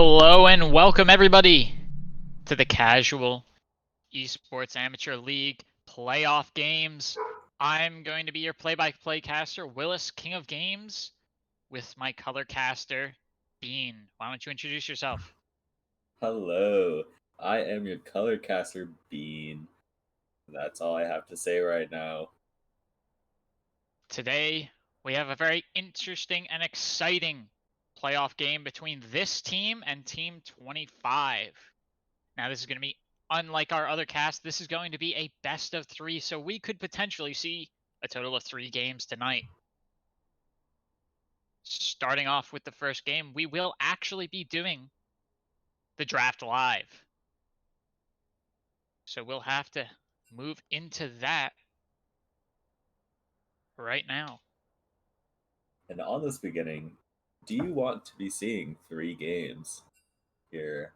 Hello and welcome everybody to the Casual Esports Amateur League playoff games. I'm going to be your play-by-play caster, Willis, King of Games, with my color caster, Bean. Why don't you introduce yourself? Hello, I am your color caster, Bean. That's all I have to say right now. Today, we have a very interesting and exciting playoff game between this team and Team 25. Now, this is going to be unlike our other cast. This is going to be a best of 3, so we could potentially see a total of 3 games tonight. Starting off with the first game, we will actually be doing the draft live. So we'll have to move into that right now. And on this beginning, do you want to be seeing 3 games here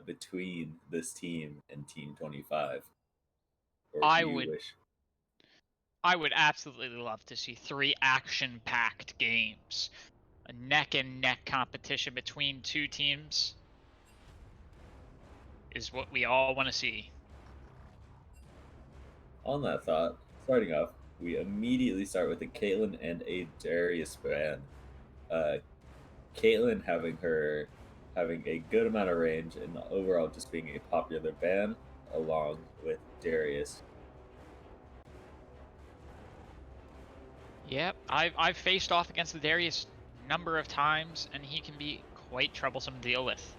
between this team and Team 25? Or do you wish? I would absolutely love to see 3 action-packed games. A neck-and-neck competition between 2 teams is what we all want to see. On that thought, starting off, we immediately start with a Caitlyn and a Darius ban. Caitlyn having a good amount of range and overall just being a popular ban, along with Darius. Yep, I've faced off against the Darius number of times, and he can be quite troublesome to deal with.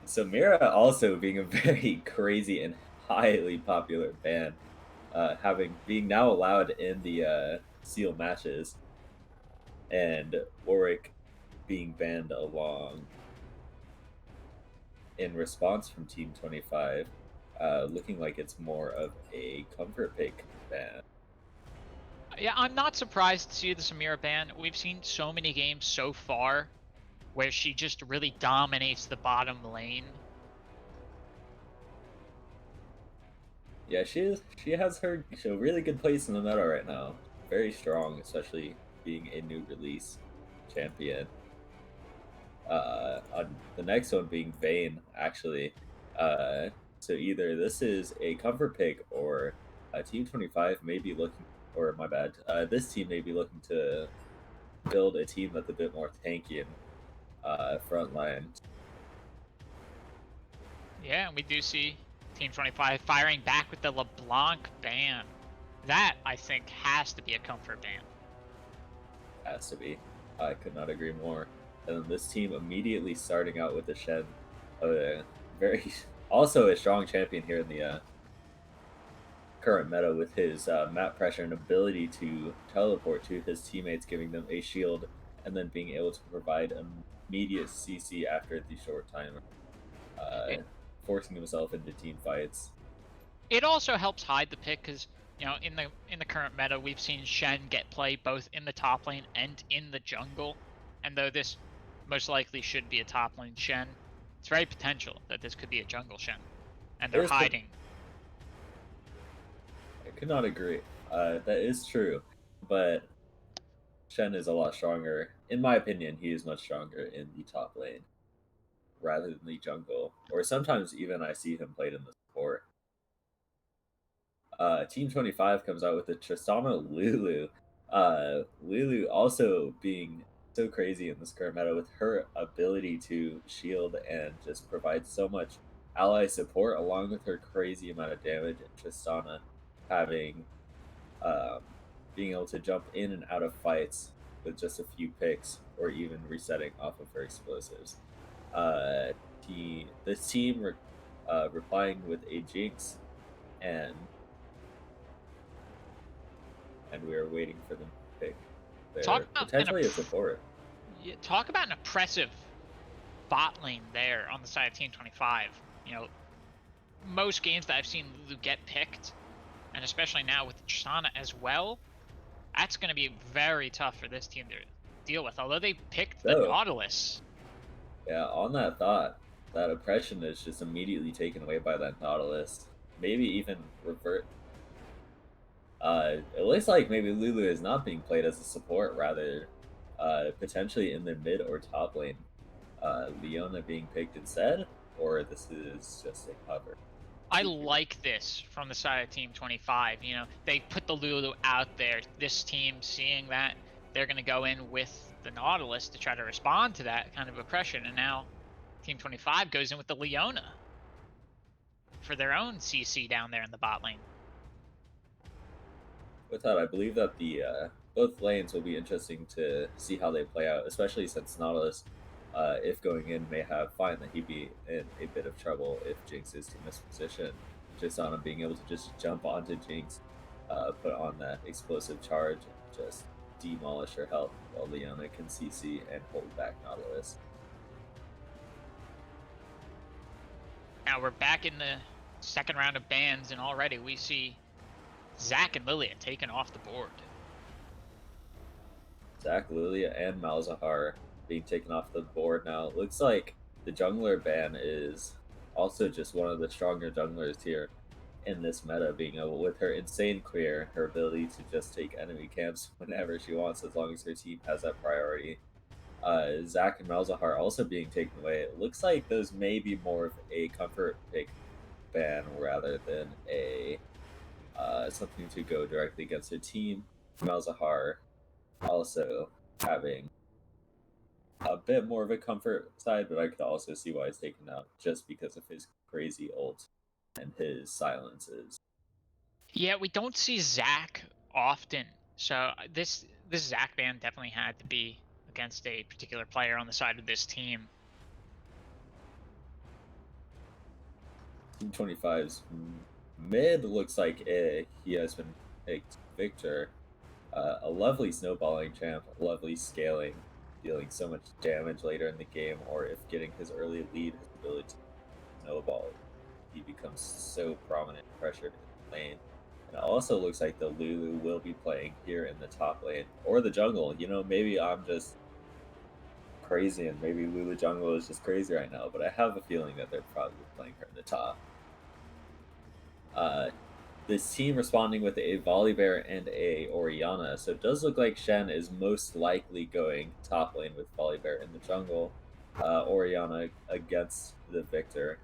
Samira also being a very crazy and highly popular ban, being now allowed in the CEAL matches, and Warwick being banned along in response from Team 25, looking like it's more of a comfort pick ban. Yeah, I'm not surprised to see the Samira ban. We've seen so many games so far where she just really dominates the bottom lane. Yeah, she has her really good place in the meta right now. Very strong, especially being a new release champion. On the next one being Vayne, actually. So either this is a comfort pick or Team 25 may be looking, or my bad, this team may be looking to build a team that's a bit more tanky and front line. Yeah, and we do see Team 25 firing back with the LeBlanc ban. That, I think, has to be a comfort ban. Has to be. I could not agree more. And then this team immediately starting out with the Shen, a very also a strong champion here in the current meta with his map pressure and ability to teleport to his teammates, giving them a shield, and then being able to provide immediate CC after the short timer, forcing himself into team fights. It also helps hide the pick because, you know, in the current meta, we've seen Shen get play both in the top lane and in the jungle. And though this most likely should be a top lane Shen, it's very potential that this could be a jungle Shen. And they're hiding. I could not agree. That is true, but Shen is a lot stronger. In my opinion, he is much stronger in the top lane rather than the jungle. Or sometimes even I see him played in the support. Team 25 comes out with the Tristana Lulu. Lulu also being so crazy in this current meta with her ability to shield and just provide so much ally support along with her crazy amount of damage, and Tristana having being able to jump in and out of fights with just a few picks or even resetting off of her explosives. This team replying with a Jinx, and we are waiting for them to pick their potentially a support. Yeah, talk about an oppressive bot lane there on the side of Team 25. You know, most games that I've seen Lulu get picked, and especially now with Tristana as well, that's going to be very tough for this team to deal with. Although they picked the Nautilus. Yeah, on that thought, that oppression is just immediately taken away by that Nautilus. Maybe even revert. It looks like maybe Lulu is not being played as a support, rather potentially in the mid or top lane. Leona being picked instead, or this is just a cover? I Who's your like this from the side of Team 25. You know, they put the Lulu out there. This team seeing that, they're going to go in with the Nautilus to try to respond to that kind of oppression. And now Team 25 goes in with the Leona for their own CC down there in the bot lane. with that? I believe that the both lanes will be interesting to see how they play out, especially since Nautilus, if going in, may have find that he'd be in a bit of trouble if Jinx is to miss position. Just on him being able to just jump onto Jinx, put on that explosive charge, and just demolish her health while Leona can CC and hold back Nautilus. Now we're back in the second round of bans, and already we see Zac and Lilia taken off the board. Zac, Lilia, and Malzahar being taken off the board now. It looks like the jungler ban is also just one of the stronger junglers here in this meta, being able, with her insane clear, her ability to just take enemy camps whenever she wants, as long as her team has that priority. Zac and Malzahar also being taken away. It looks like those may be more of a comfort pick ban rather than a something to go directly against her team. Malzahar also having a bit more of a comfort side, but I could also see why he's taken out just because of his crazy ult and his silences. Yeah, we don't see Zac often, so this Zac ban definitely had to be against a particular player on the side of this team. Team 25's mid looks like he has been picked Victor. A lovely snowballing champ, lovely scaling, dealing so much damage later in the game, or if getting his early lead, his ability to snowball, he becomes so prominent and pressured in the lane. And it also looks like the Lulu will be playing here in the top lane, or the jungle. You know, maybe I'm just crazy, and maybe Lulu jungle is just crazy right now, but I have a feeling that they're probably playing her in the top. Uh, this team responding with a Volibear and a Orianna. So it does look like Shen is most likely going top lane with Volibear in the jungle. Orianna against the Victor.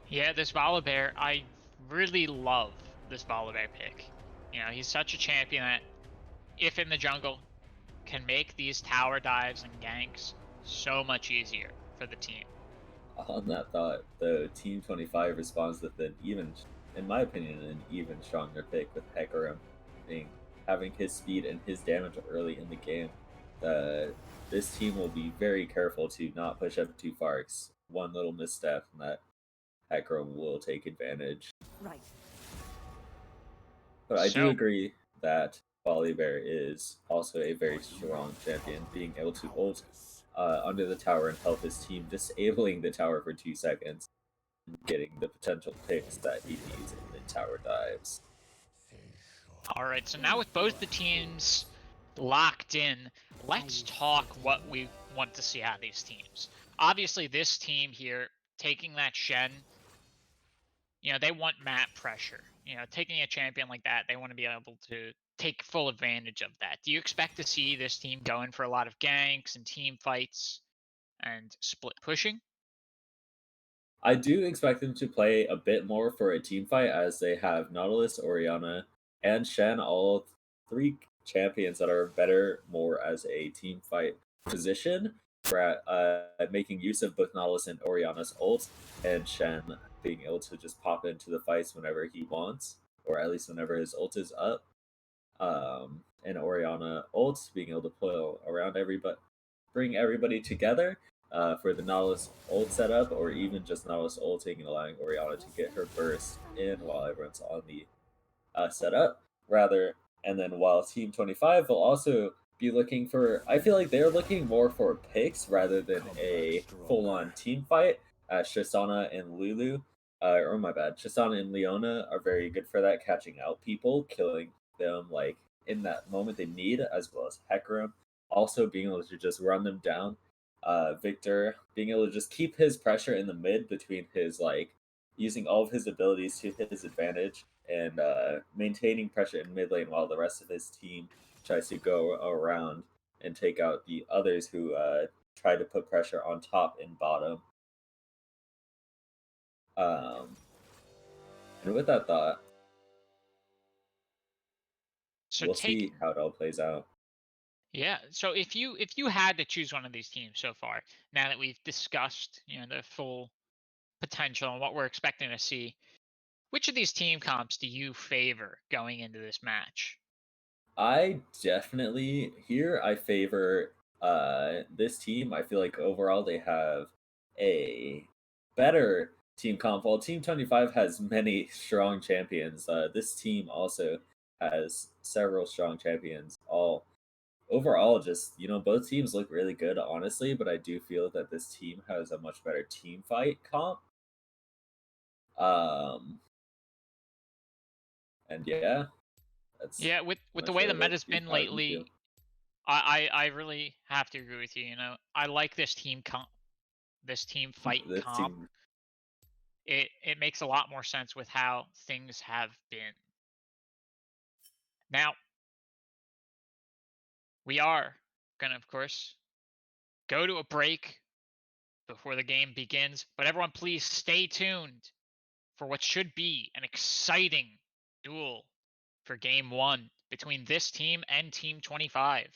Yeah, this Volibear, I really love this Volibear pick. You know, he's such a champion that, if in the jungle, can make these tower dives and ganks so much easier for the team. On that thought, though, Team 25 responds with an even, in my opinion, an even stronger pick with Hecarim having his speed and his damage early in the game. This team will be very careful to not push up too far. One little misstep and that Hecarim will take advantage. Right. But I do So, agree that Volibear is also a very strong champion, being able to ult under the tower and help his team, disabling the tower for 2 seconds, and getting the potential picks that he needs in the tower dives. alright, so now with both the teams locked in, let's talk what we want to see out of these teams. Obviously, this team here, taking that Shen, you know, they want map pressure. You know, taking a champion like that, they want to be able to take full advantage of that. Do you expect to see this team going for a lot of ganks and team fights and split pushing? I do expect them to play a bit more for a team fight, as they have Nautilus, Orianna, and Shen, all 3 champions that are better more as a team fight position, for making use of both Nautilus and Orianna's ult, and Shen being able to just pop into the fights whenever he wants, or at least whenever his ult is up. And Orianna ult being able to pull around everybody, bring everybody together for the Nautilus ult setup, or even just Nautilus ulting and allowing Orianna to get her burst in while everyone's on the setup, rather. And then while Team 25 will also be looking for, I feel like they're looking more for picks rather than a full-on team fight. Shisana and Lulu, or my bad, Shisana and Leona are very good for that, catching out people, killing them like in that moment they need, as well as Hecarim also being able to just run them down. Victor being able to just keep his pressure in the mid between his like using all of his abilities to his advantage, and maintaining pressure in mid lane while the rest of his team tries to go around and take out the others who try to put pressure on top and bottom. Um, and with that thought, So we'll see how it all plays out. yeah. So if you had to choose one of these teams so far, now that we've discussed, the full potential and what we're expecting to see, which of these team comps do you favor going into this match? I definitely here I favor this team. I feel like overall they have a better team comp. While Team 25 has many strong champions, this team also has several strong champions. All overall, just both teams look really good, honestly. But I do feel that this team has a much better team fight comp. Um, and yeah, that's Yeah, with the much way the of it. meta's been How do you feel? lately, I really have to agree with you. I like this this team fight This comp. team. It makes a lot more sense with how things have been. Now, we are gonna, of course, go to a break before the game begins, but everyone please stay tuned for what should be an exciting duel for game 1 between this team and Team 25.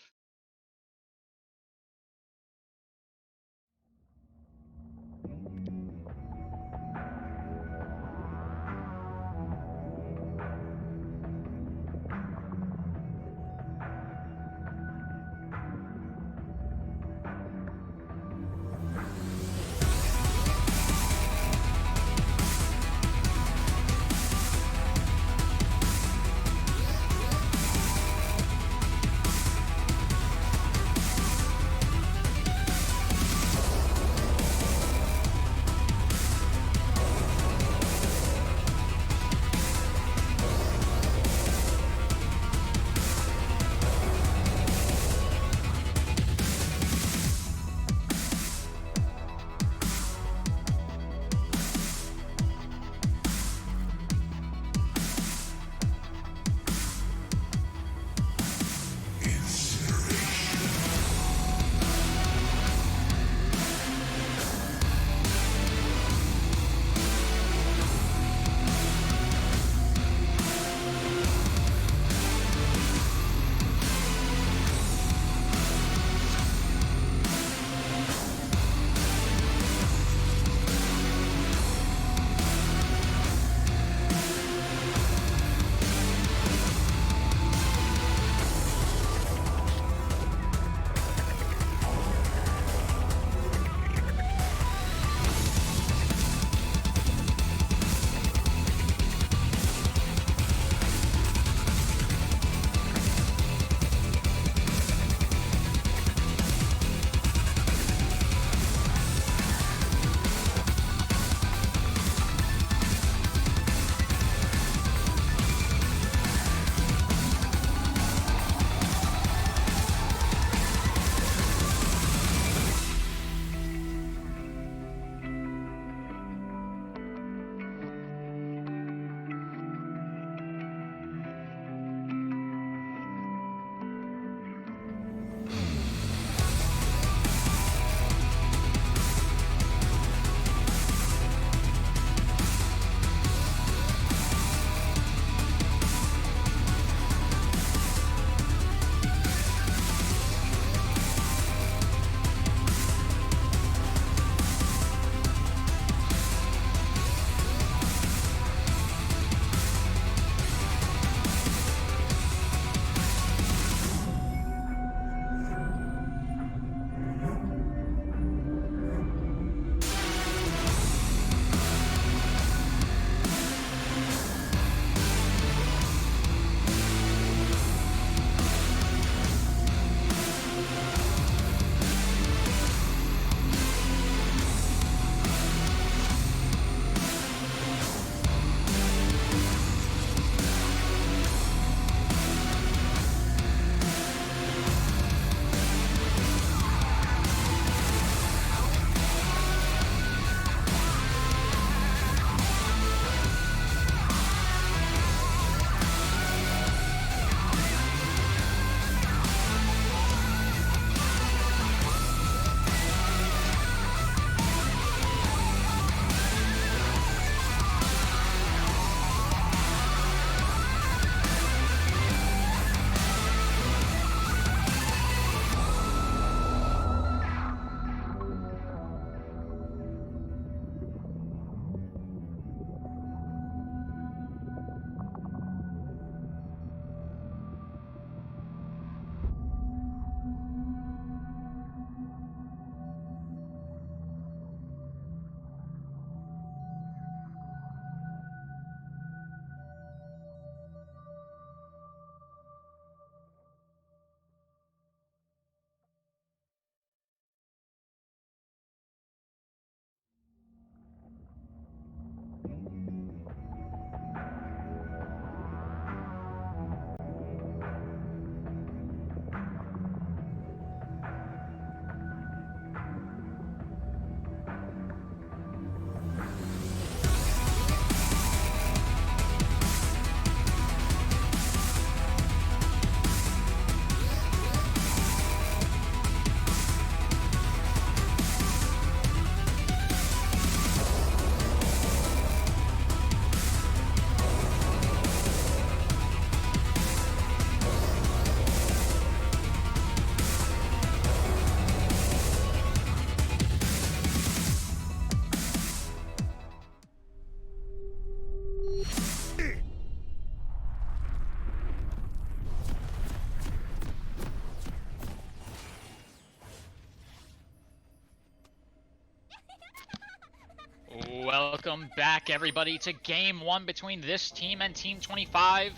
Welcome back, everybody, to Game 1 between this team and Team 25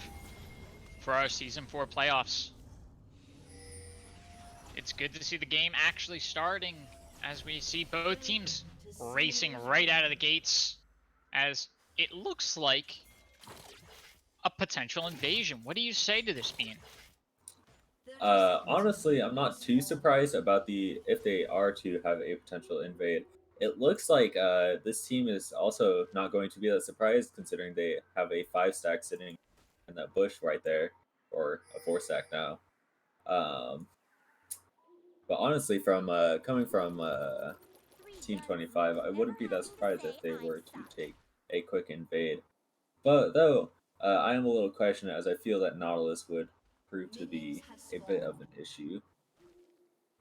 for our Season 4 playoffs. It's good to see the game actually starting as we see both teams racing right out of the gates as it looks like a potential invasion. What do you say to this, Bean? Honestly, I'm not too surprised about if they are to have a potential invade. It looks like this team is also not going to be that surprised considering they have a 5-stack sitting in that bush right there, or a 4-stack now. But honestly, from coming from Team 25, I wouldn't be that surprised if they were to take a quick invade. But though, I am a little questioned as I feel that Nautilus would prove to be a bit of an issue.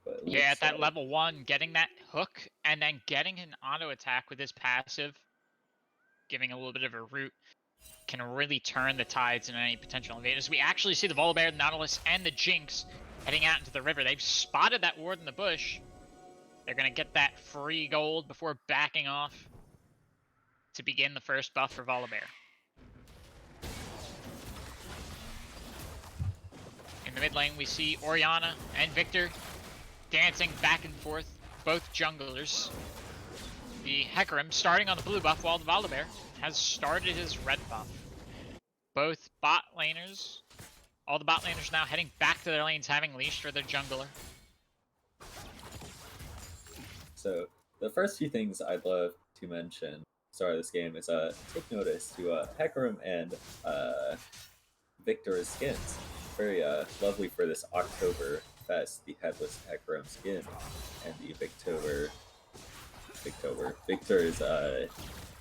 But it Yeah, at looks that like level 1, getting that hook and then getting an auto attack with his passive, giving a little bit of a root, can really turn the tides in any potential invaders. We actually see the Volibear, the Nautilus, and the Jinx heading out into the river. They've spotted that ward in the bush. They're going to get that free gold before backing off to begin the first buff for Volibear. In the mid lane, we see Orianna and Victor dancing back and forth, both junglers. The Hecarim starting on the blue buff while the Volibear has started his red buff. Both bot laners, all the bot laners now heading back to their lanes having leash for their jungler. so. The first few things I'd love to mention at the start of this game is take notice to Hecarim and Victor's skins. Very lovely for this October fest. The headless Hecarim skin and the Victor's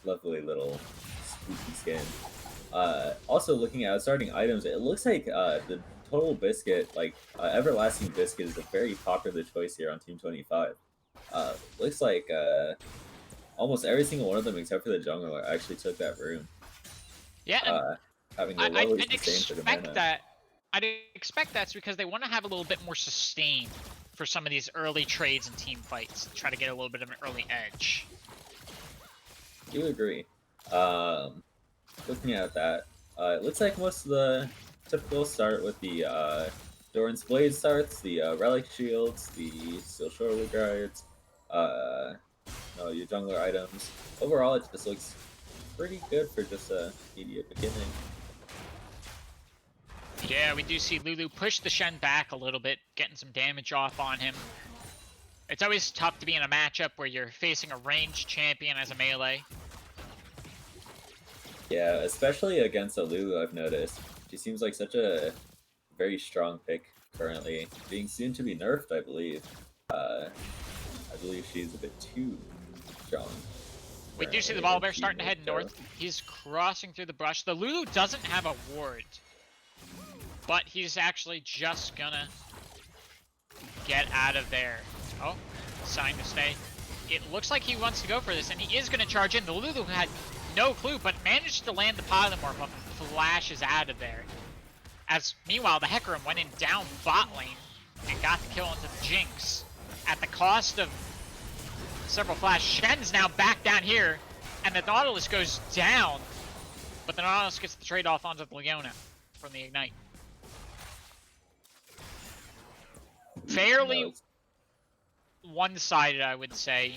lovely little spooky skin. Also, looking at starting items, it looks like the Total Biscuit, Everlasting Biscuit, is a very popular choice here on Team 25. Looks like almost every single one of them, except for the jungler, actually took that room. Yeah, having a lower sustain for the mana. I'd expect that's because they want to have a little bit more sustain for some of these early trades and team fights to try to get a little bit of an early edge. I do agree. Looking at that, it looks like most of the typical start with the Doran's Blade starts, the Relic Shields, the Steel Shoulder Guards, your jungler items. Overall, it just looks pretty good for just a immediate beginning. Yeah, we do see Lulu push the Shen back a little bit, getting some damage off on him. It's always tough to be in a matchup where you're facing a ranged champion as a melee. Yeah, especially against a Lulu, I've noticed. She seems like such a very strong pick currently, being soon to be nerfed, I believe. I believe she's a bit too strong. We do see the Volibear starting to head north. He's crossing through the brush. The Lulu doesn't have a ward, but he's actually just gonna get out of there. Oh, sign to stay. It looks like he wants to go for this, and he is gonna charge in. The Lulu had no clue, but managed to land the Polymorph buff and flashes out of there. As meanwhile, the Hecarim went in down bot lane and got the kill into the Jinx at the cost of several flash. Shen's now back down here, and the Nautilus goes down, but the Nautilus gets the trade-off onto the Leona from the Ignite. Fairly one-sided, I would say,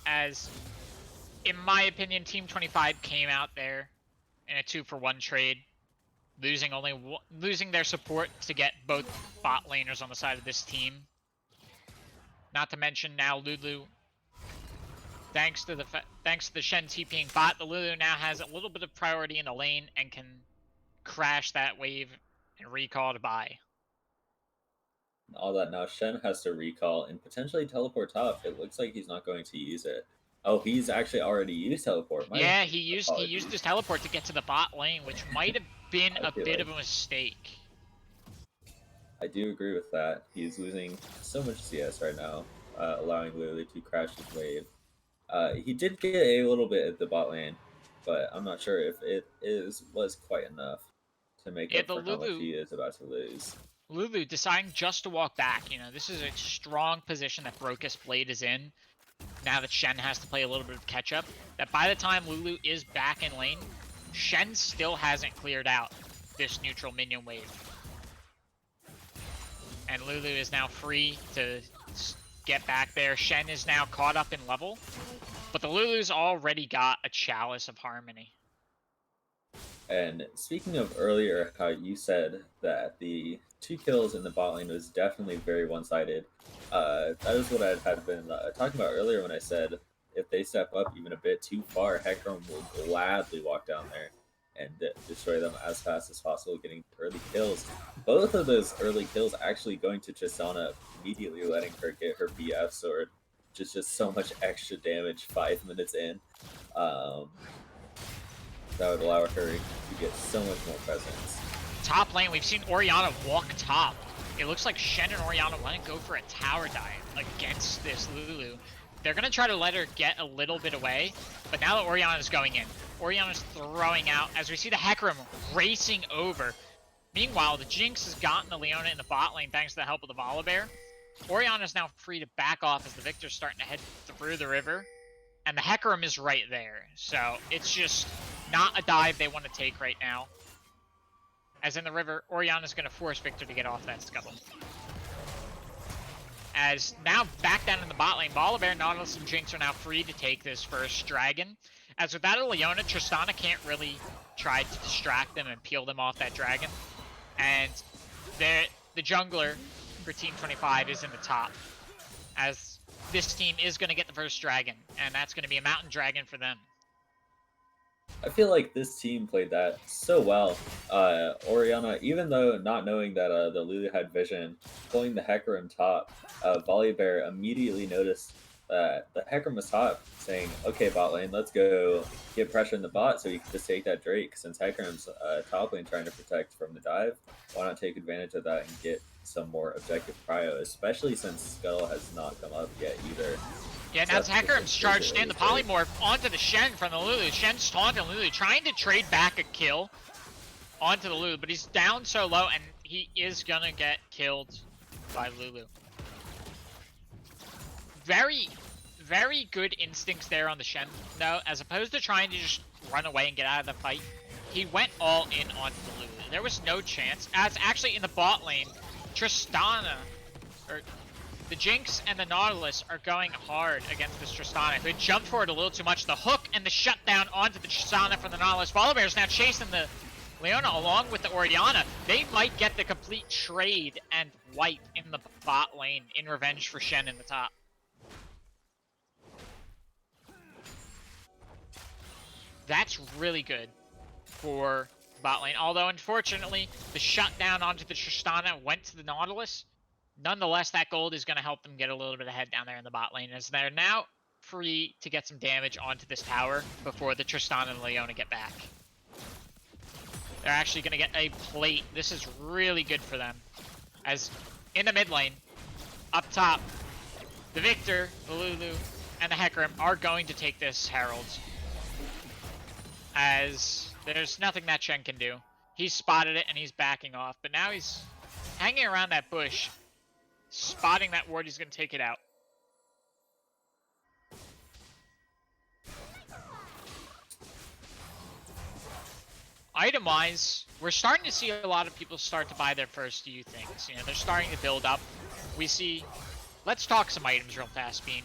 as in my opinion, Team 25 came out there in a 2-for-1 trade, losing their support to get both bot laners on the side of this team. Not to mention now Lulu, thanks to the Shen TPing bot, the Lulu now has a little bit of priority in the lane and can crash that wave and recall to buy. All that now, Shen has to recall and potentially teleport top. It looks like he's not going to use it. Oh, he's actually already used teleport. Yeah, he used his teleport to get to the bot lane, which might have been a bit of a mistake. I do agree with that. He's losing so much CS right now, allowing Lulu to crash his wave. He did get a little bit at the bot lane, but I'm not sure if it was quite enough to make up for how much he is about to lose. Lulu deciding just to walk back. This is a strong position that Brocus Blade is in. now that Shen has to play a little bit of catch up, that by the time Lulu is back in lane, Shen still hasn't cleared out this neutral minion wave. And Lulu is now free to get back there. Shen is now caught up in level, but the Lulu's already got a Chalice of Harmony. And speaking of earlier, how you said that the 2 kills in the bot lane was definitely very one-sided, that is what I had been talking about earlier when I said if they step up even a bit too far, Hecarim will gladly walk down there and destroy them as fast as possible, getting early kills. Both of those early kills actually going to Tristana, immediately letting her get her BF sword, which is just so much extra damage 5 minutes in. That would allow her to get so much more presence. Top lane, we've seen Orianna walk top. It looks like Shen and Orianna want to go for a tower dive against this Lulu. They're going to try to let her get a little bit away, but now that Orianna's going in, Orianna's throwing out as we see the Hecarim racing over. Meanwhile, the Jinx has gotten the Leona in the bot lane thanks to the help of the Volibear. Orianna's now free to back off as the Victor's starting to head through the river, and the Hecarim is right there. So it's just not a dive they want to take right now. As in the river, Orianna's going to force Victor to get off that scuttle. As now back down in the bot lane, Volibear, Nautilus, and Jinx are now free to take this first dragon. As without a Leona, Tristana can't really try to distract them and peel them off that dragon. And the jungler for Team 25 is in the top. As this team is going to get the first dragon, and that's going to be a mountain dragon for them. I feel like this team played that so well. Orianna, even though not knowing that the Lulu had vision, pulling the Hecarim top, Volibear immediately noticed that the Hecarim was top, saying, okay, bot lane, let's go get pressure in the bot so we can just take that Drake. Since Hecarim's top lane trying to protect from the dive, why not take advantage of that and get some more objective prio, especially since Scuttle has not come up yet either. Yeah, now Hecarim's charged in. The Polymorph onto the Shen from the Lulu. Shen's taunting Lulu, trying to trade back a kill onto the Lulu, but he's down so low, and he is gonna get killed by Lulu. Very, very good instincts there on the Shen, though. As opposed to trying to just run away and get out of the fight, he went all in onto the Lulu. There was no chance. As actually in the bot lane, Tristana, or the Jinx and the Nautilus are going hard against this Tristana. They jumped forward a little too much. The hook and the shutdown onto the Tristana from the Nautilus. Volibear's now chasing the Leona along with the Orianna. They might get the complete trade and wipe in the bot lane in revenge for Shen in the top. That's really good for bot lane. Although, unfortunately, the shutdown onto the Tristana went to the Nautilus. Nonetheless, that gold is going to help them get a little bit ahead down there in the bot lane, as they're now free to get some damage onto this tower before the Tristana and Leona get back. They're actually going to get a plate. This is really good for them. As in the mid lane, up top, the Victor, the Lulu, and the Hecarim are going to take this Herald. As there's nothing that Shen can do. He's spotted it and he's backing off, but now he's hanging around that bush, spotting that ward. He's going to take it out. Item-wise, we're starting to see a lot of people start to buy their first few things. You know, they're starting to build up. We see... Let's talk some items real fast, Bean.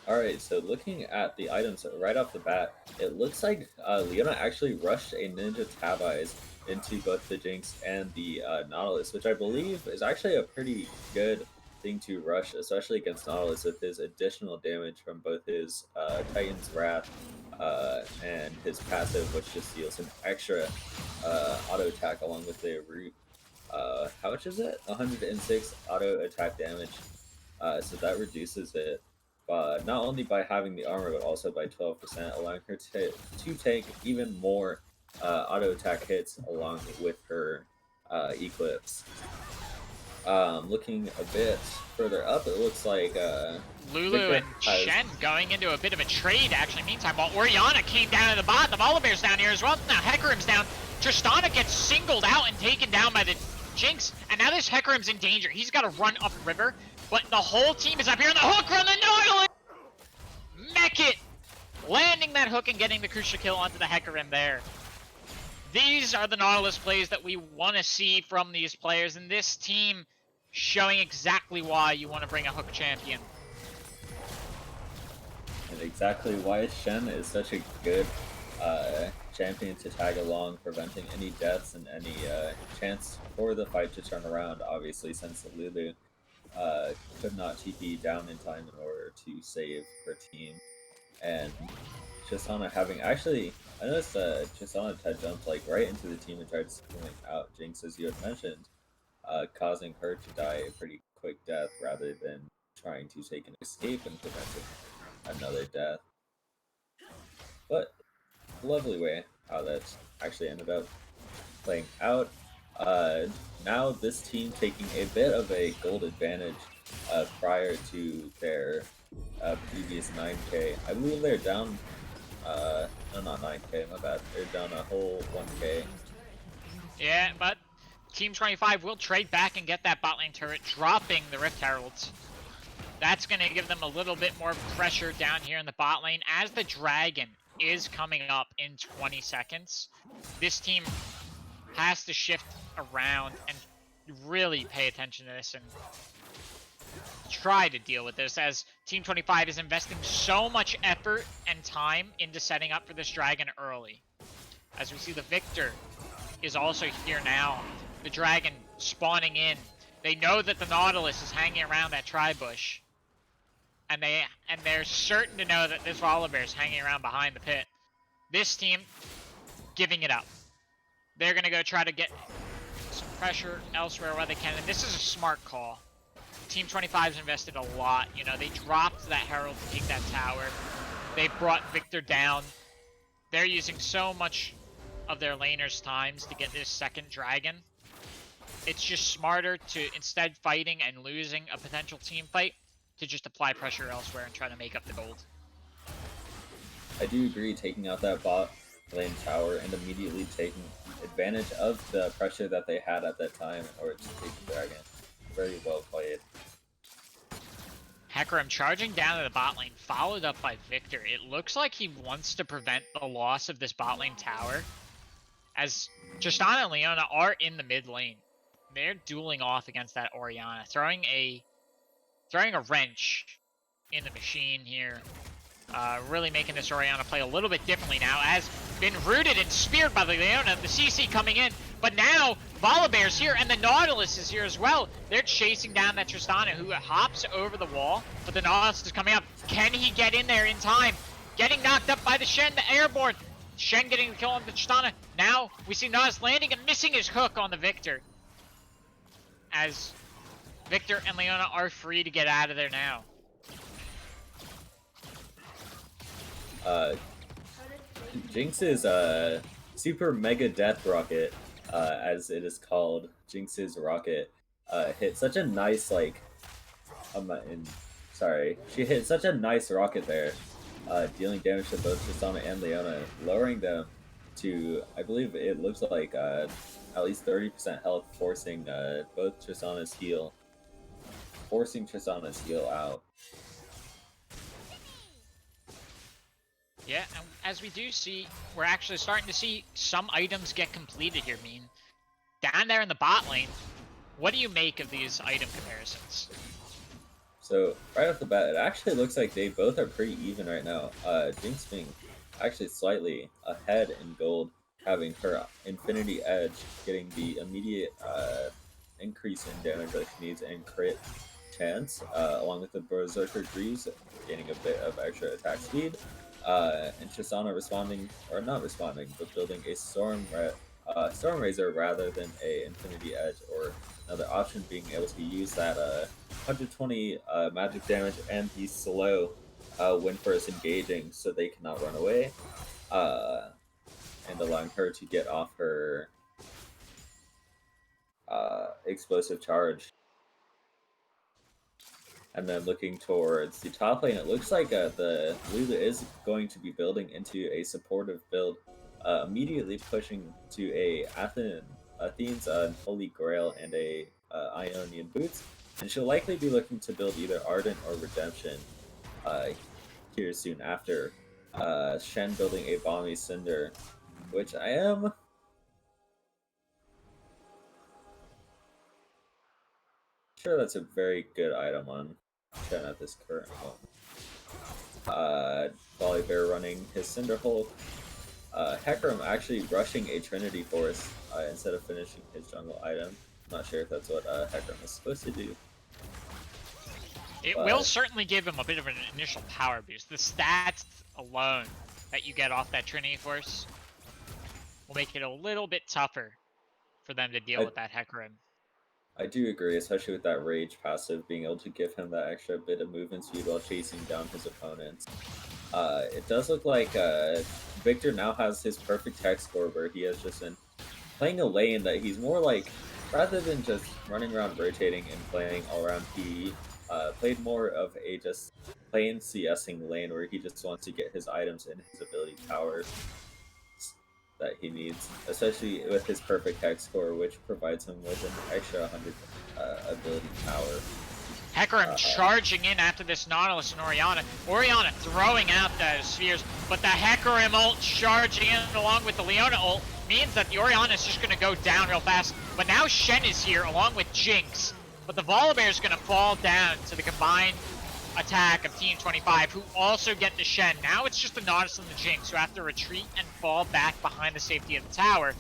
Alright, so looking at the items right off the bat, it looks like Leona actually rushed a Ninja Tabize into both the Jinx and the Nautilus, which I believe is actually a pretty good thing to rush, especially against Nautilus with his additional damage from both his Titan's Wrath and his passive, which just deals an extra auto attack along with the root. How much is it? 106 auto attack damage. So that reduces it. Not only by having the armor, but also by 12%, allowing her to take even more auto attack hits along with her Eclipse. Looking a bit further up, it looks like Lulu and Shen going into a bit of a trade, actually. Meantime, while Orianna came down to the bot, the Volibear's down here as well. Now Hecarim's down. Tristana gets singled out and taken down by the Jinx, and now this Hecarim's in danger. He's got to run upriver, but the whole team is up here, and the hook from the Nautilus! landing that hook and getting the crucial kill onto the Hecarim there. These are the Nautilus plays that we want to see from these players, and this team showing exactly why you want to bring a hook champion. And exactly why Shen is such a good champion to tag along, preventing any deaths and any chance for the fight to turn around, obviously, since Lulu could not TP down in time in order to save her team. And Tristana having actually, I noticed Tristana had jumped like right into the team and tried stealing out Jinx, as you had mentioned, causing her to die a pretty quick death rather than trying to take an escape and preventing another death. But lovely way how that actually ended up playing out. Now this team taking a bit of a gold advantage prior to their previous 9k. I believe they're down, no, not 9k, my bad. They're down a whole 1k. Yeah, but Team 25 will trade back and get that bot lane turret, dropping the Rift Heralds. That's going to give them a little bit more pressure down here in the bot lane as the Dragon is coming up in 20 seconds. This team has to shift around and really pay attention to this and try to deal with this, as Team 25 is investing so much effort and time into setting up for this Dragon early. As we see, the Victor is also here now. The Dragon spawning in. They know that the Nautilus is hanging around that tri-bush. And they're certain to know that this Volibear is hanging around behind the pit. This team giving it up. They're going to go try to get some pressure elsewhere where they can. And this is a smart call. Team 25's invested a lot. You know, they dropped that Herald to take that tower. They brought Victor down. They're using so much of their laners' times to get this second Dragon. It's just smarter to, instead fighting and losing a potential team fight, to just apply pressure elsewhere and try to make up the gold. I do agree, taking out that bot lane tower and immediately taking advantage of the pressure that they had at that time in order to take the Dragon. Very well played. Hecarim charging down to the bot lane, followed up by Victor. It looks like he wants to prevent the loss of this bot lane tower, as Tristana and Leona are in the mid lane. They're dueling off against that Orianna, throwing a wrench in the machine here. Really making this Orianna play a little bit differently now, as been rooted and speared by the Leona, the CC coming in, but now Volibear's here and the Nautilus is here as well. They're chasing down that Tristana, who hops over the wall, but the Nautilus is coming up. Can he get in there in time? Getting knocked up by the Shen, the airborne. Shen getting the kill on the Tristana. Now we see Nautilus landing and missing his hook on the Victor, as Victor and Leona are free to get out of there now. Jinx's super mega death rocket, as it is called, Jinx's rocket, hit such a nice, like, she hit such a nice rocket there, dealing damage to both Tristana and Leona, lowering them to, I believe it looks like, at least 30% health, forcing both Tristana's heal out. Yeah, and as we do see, we're actually starting to see some items get completed here, Mean. Down there in the bot lane, what do you make of these item comparisons? So, right off the bat, it actually looks like they both are pretty even right now. Jinx being actually slightly ahead in gold, having her Infinity Edge getting the immediate increase in damage that she needs and crit chance, along with the Berserker Greaves gaining a bit of extra attack speed. And Tristana responding, or not responding, but building a Storm Razor rather than a Infinity Edge, or another option being able to use that 120 magic damage and the slow when first engaging, so they cannot run away, and allowing her to get off her explosive charge. And then looking towards the top lane, it looks like the Lulu is going to be building into a supportive build, immediately pushing to a Athene's Holy Grail and a Ionian Boots, and she'll likely be looking to build either Ardent or Redemption here soon after. Shen building a Bomby Cinder, which I am sure that's a very good item on Shen at this current moment. Volibear running his Cinder Hulk. Hecarim actually rushing a Trinity Force instead of finishing his jungle item. Not sure if that's what Hecarim is supposed to do. It will certainly give him a bit of an initial power boost. The stats alone that you get off that Trinity Force will make it a little bit tougher for them to deal with that Hecarim. I do agree, especially with that Rage passive, being able to give him that extra bit of movement speed while chasing down his opponents. It does look like Victor now has his perfect tech score where he has just been playing a lane that he's more like, rather than just running around rotating and playing all around PE, played more of a just plain CSing lane where he just wants to get his items in his ability towers that he needs, especially with his perfect hex score, which provides him with an extra 100 ability power. Hecarim charging in after this Nautilus and Orianna. Orianna throwing out the spheres, but the Hecarim ult charging in along with the Leona ult means that the Orianna is just going to go down real fast. But now Shen is here along with Jinx, but the Volibear is going to fall down to the combined attack of Team 25, who also get the Shen. Now it's just the Nautilus and the Jinx who have to retreat and fall back behind the safety of the tower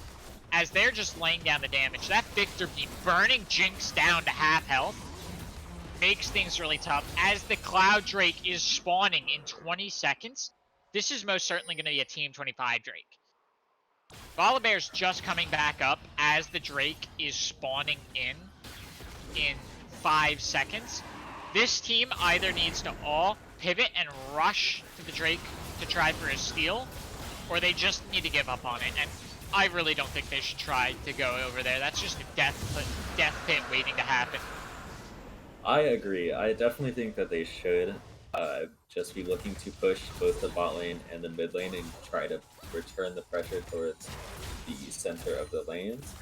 as they're just laying down the damage. That Victor beam burning Jinx down to half health makes things really tough. As the Cloud Drake is spawning in 20 seconds, this is most certainly going to be a Team 25 Drake. Volibear's just coming back up as the Drake is spawning in 5 seconds. This team either needs to all pivot and rush to the Drake to try for a steal, or they just need to give up on it. And I really don't think they should try to go over there. That's just a death pit waiting to happen. I agree. I definitely think that they should just be looking to push both the bot lane and the mid lane and try to return the pressure towards the center of the lanes.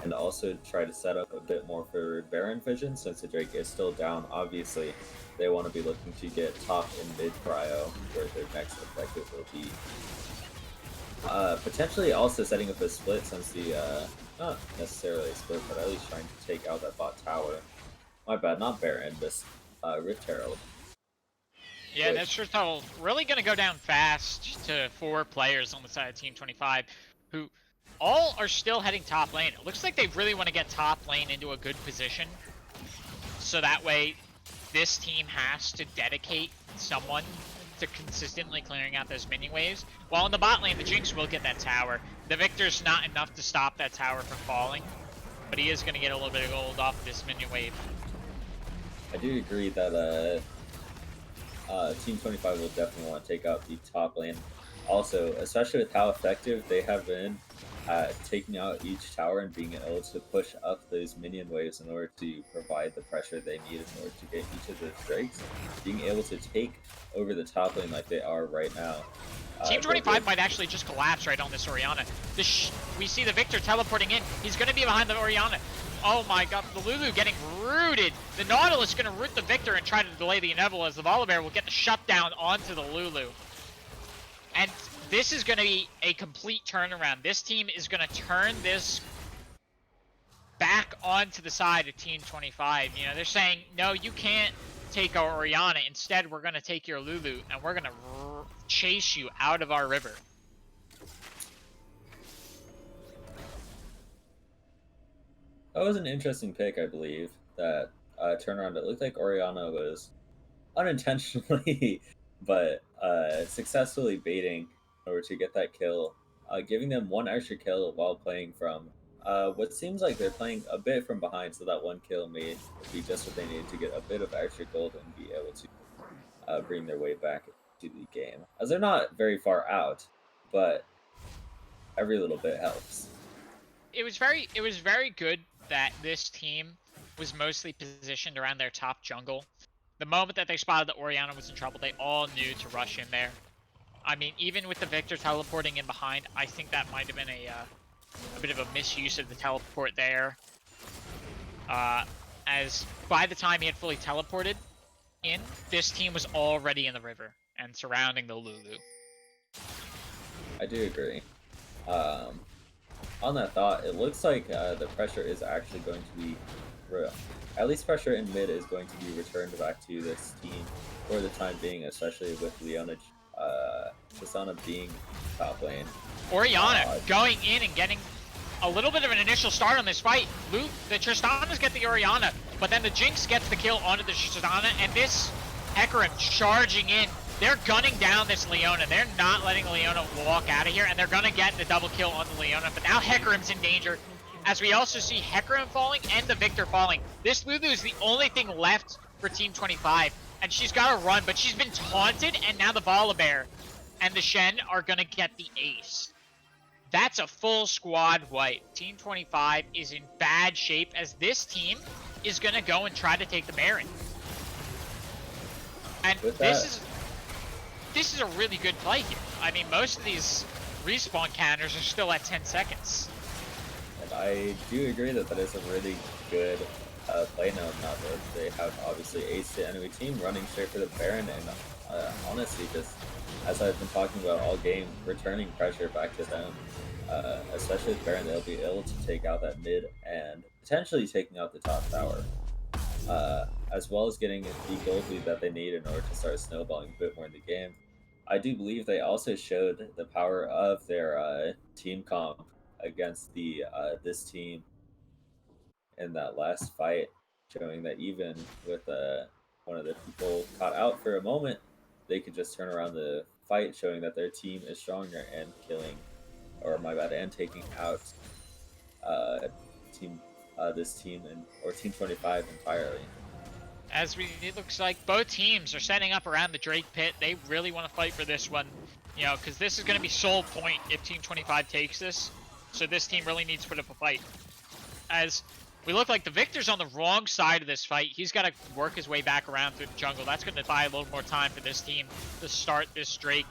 And also try to set up a bit more for Baron vision since the Drake is still down. Obviously, they want to be looking to get top and mid prio where their next objective will be. Potentially also setting up a split since the, not necessarily a split, but at least trying to take out that bot tower. My bad, not Baron, but Rift Herald. Yeah, this Rift Herald really going to go down fast to 4 players on the side of Team 25 who all are still heading top lane. It looks like they really want to get top lane into a good position, so that way this team has to dedicate someone to consistently clearing out those minion waves. While in the bot lane, the Jinx will get that tower. The Victor's not enough to stop that tower from falling, but he is going to get a little bit of gold off of this minion wave. I do agree that Team 25 will definitely want to take out the top lane. Also, especially with how effective they have been at taking out each tower and being able to push up those minion waves in order to provide the pressure they need in order to get each of those Drakes, being able to take over the top lane like they are right now. Team 25 might actually just collapse right on this Orianna. We see the Victor teleporting in. He's going to be behind the Orianna. Oh my god, the Lulu getting rooted. The Nautilus is going to root the Victor and try to delay the inevitable as the Volibear will get the shutdown onto the Lulu. And this is going to be a complete turnaround. This team is going to turn this back onto the side of Team 25. You know, they're saying, no, you can't take our Orianna. Instead, we're going to take your Lulu and we're going to chase you out of our river. That was an interesting pick, I believe, that turnaround. It looked like Orianna was unintentionally, but successfully baiting in order to get that kill, giving them 1 extra kill while playing from what seems like they're playing a bit from behind, so that 1 kill may be just what they needed to get a bit of extra gold and be able to bring their way back to the game. As they're not very far out, but every little bit helps. It was very good that this team was mostly positioned around their top jungle. The moment that they spotted that Orianna was in trouble, they all knew to rush in there. I mean, even with the Victor teleporting in behind, I think that might have been a bit of a misuse of the teleport there. As by the time he had fully teleported in, this team was already in the river. and surrounding the Lulu. I do agree. On that thought, it looks like the pressure is actually going to be, at least pressure in mid is going to be returned back to this team for the time being, especially with Leona Chisana being top lane. Orianna going in and getting a little bit of an initial start on this fight. The Tristanas get the Orianna, but then the Jinx gets the kill onto the Tristana, and this Hecarim charging in. They're gunning down this Leona. They're not letting Leona walk out of here, and they're going to get the double kill on the Leona. But now Hecarim's in danger, as we also see Hecarim falling and the Victor falling. This Lulu is the only thing left for Team 25, and she's got to run, but she's been taunted, and now the Volibear and the Shen are going to get the ace. That's a full squad wipe. Team 25 is in bad shape, as this team is going to go and try to take the Baron. And this is a really good play here. I mean, most of these respawn counters are still at 10 seconds. And I do agree that that is a really good play now that they have obviously aced the enemy team, running straight for the Baron, and honestly, just as I've been talking about all game, returning pressure back to them. Especially with Baron, they'll be able to take out that mid and potentially taking out the top tower. As well as getting the gold lead that they need in order to start snowballing a bit more in the game. I do believe they also showed the power of their team comp against this team in that last fight, showing that even with one of the people caught out for a moment, they could just turn around the fight, showing that their team is stronger and and taking out this team or Team 25 entirely. It looks like both teams are setting up around the Drake pit. They really want to fight for this one, because this is going to be sole point if Team 25 takes this. So this team really needs to put up a fight. As we look like the Victor's on the wrong side of this fight. He's got to work his way back around through the jungle. That's going to buy a little more time for this team to start this Drake.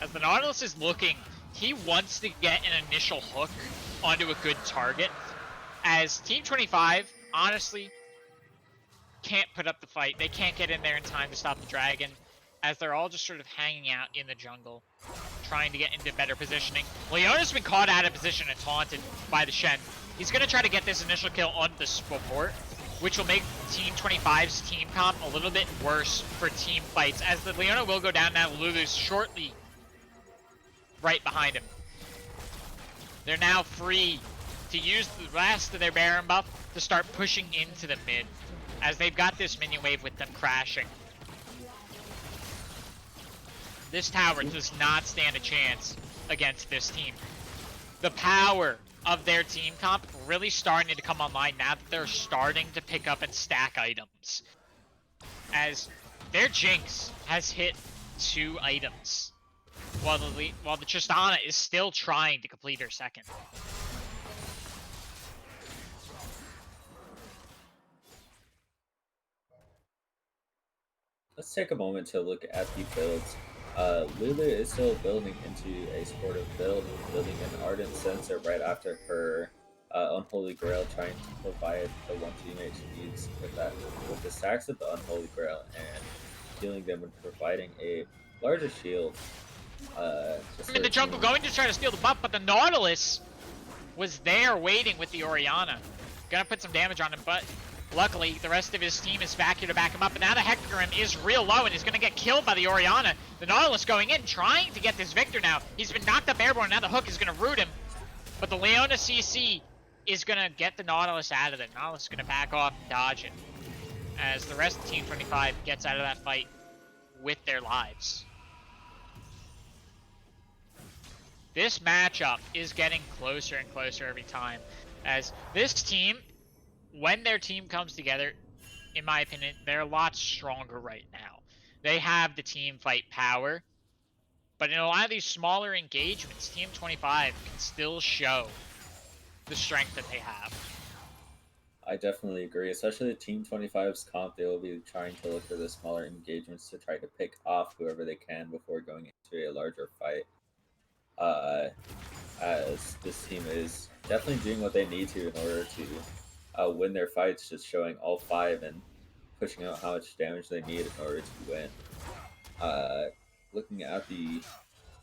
As the Nautilus is looking, he wants to get an initial hook onto a good target. As Team 25, honestly, can't put up the fight. They can't get in there in time to stop the dragon, as they're all just sort of hanging out in the jungle, trying to get into better positioning. Leona's been caught out of position and taunted by the Shen. He's going to try to get this initial kill on the support, which will make Team 25's team comp a little bit worse for team fights, as the Leona will go down now. Lulu's shortly right behind him. They're now free to use the rest of their Baron buff to start pushing into the mid, as they've got this minion wave with them crashing. This tower does not stand a chance against this team. The power of their team comp really starting to come online now that they're starting to pick up and stack items, as their Jinx has hit 2 items, while the Tristana is still trying to complete her second. Let's take a moment to look at the builds. Lulu is still building into a supportive build, building an Ardent Sensor right after her Unholy Grail, trying to provide the one teammate she needs with the stacks of the Unholy Grail and healing them and providing a larger shield. In the jungle going to try to steal the buff, but the Nautilus was there waiting with the Orianna. Gonna put some damage on him, but luckily the rest of his team is back here to back him up. And now the Hecarim is real low and is gonna get killed by the Orianna. The Nautilus going in, trying to get this Victor now. He's been knocked up airborne, now the hook is gonna root him. But the Leona CC is gonna get the Nautilus out of it. Nautilus is gonna back off and dodge it, as the rest of Team 25 gets out of that fight with their lives. This matchup is getting closer and closer every time, as this team, when their team comes together, in my opinion, they're a lot stronger right now. They have the team fight power, but in a lot of these smaller engagements, Team 25 can still show the strength that they have. I definitely agree, especially the Team 25's comp. They will be trying to look for the smaller engagements to try to pick off whoever they can before going into a larger fight. As this team is definitely doing what they need to in order to win their fights, just showing all 5 and pushing out how much damage they need in order to win. looking at the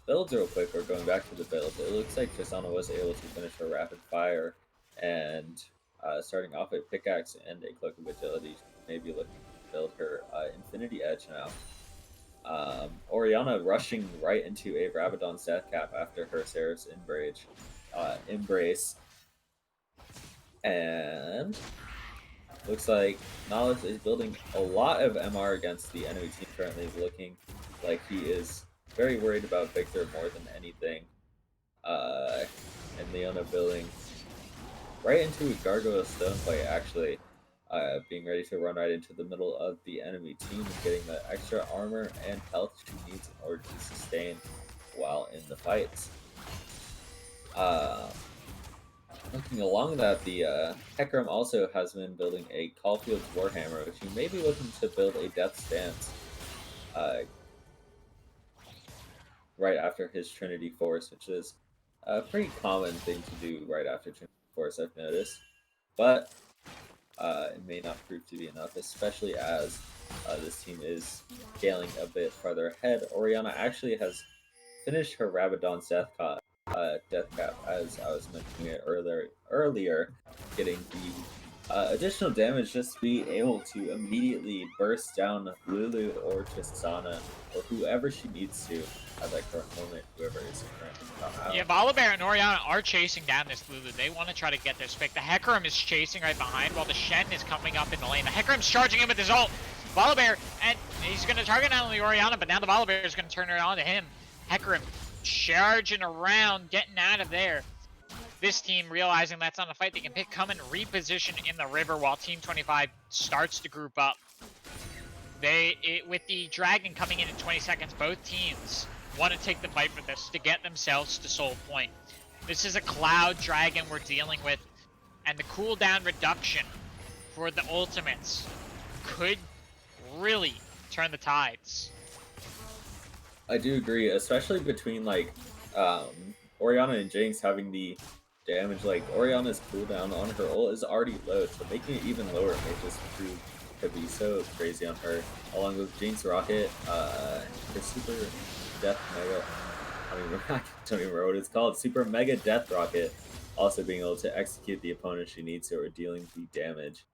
builds real quick, or going back to the builds, it looks like Tristana was able to finish her rapid fire and starting off a pickaxe and a cloak of agility, maybe looking to build her infinity edge now. Oriana rushing right into a Rabadon's death cap after her Seraph's embrace. And looks like Knowledge is building a lot of MR against the enemy team currently, looking like he is very worried about Victor more than anything. And Leona building right into a Gargoyle Stone fight, actually. Being ready to run right into the middle of the enemy team and getting the extra armor and health she needs in order to sustain while in the fights. Looking along that, the Hecarim also has been building a Caulfield's Warhammer, which he may be looking to build a Death Stance right after his Trinity Force, which is a pretty common thing to do right after Trinity Force, I've noticed. But it may not prove to be enough, especially as this team is scaling a bit farther ahead. Oriana actually has finished her Rabadon's death cap, as I was mentioning it earlier, getting the additional damage just to be able to immediately burst down Lulu or Tristana or whoever she needs to at that current moment, whoever is currently come out. Yeah, Volibear and Oriana are chasing down this Lulu. They want to try to get this pick. The Hecarim is chasing right behind while the Shen is coming up in the lane. The Hecarim's charging him with his ult. Volibear, and he's going to target not only Oriana, but now the Volibear is going to turn it on to him. Hecarim charging around, getting out of there. This team realizing that's not a fight they can pick, come and reposition in the river while Team 25 starts to group up. With the Dragon coming in 20 seconds, both teams want to take the fight for this to get themselves to Soul Point. This is a Cloud Dragon we're dealing with, and the cooldown reduction for the ultimates could really turn the tides. I do agree, especially between like Oriana and Jinx having the damage. Like Oriana's cooldown on her ult is already low, so making it even lower may just prove to be so crazy on her. Along with Jinx Rocket, her Super Death Mega. I don't even remember what it's called. Super Mega Death Rocket, also being able to execute the opponent she needs to, or dealing the damage.